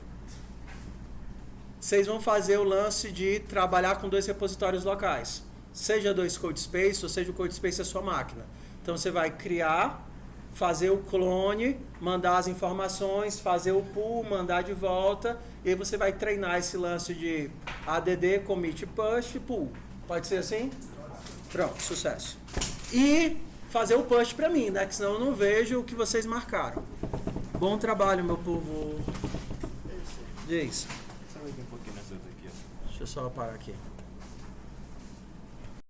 Vocês vão fazer o lance de trabalhar com 2 repositórios locais. Seja 2 CodeSpace ou seja o CodeSpace a sua máquina. Então você vai criar, fazer o clone, mandar as informações, fazer o pull, mandar de volta, e aí você vai treinar esse lance de add, commit, push, pull. Pode ser assim? Pronto, sucesso. E fazer o push para mim, né? Que senão eu não vejo o que vocês marcaram. Bom trabalho, meu povo. Diz. Um pouquinho nessa aqui, ó. Deixa eu só parar aqui.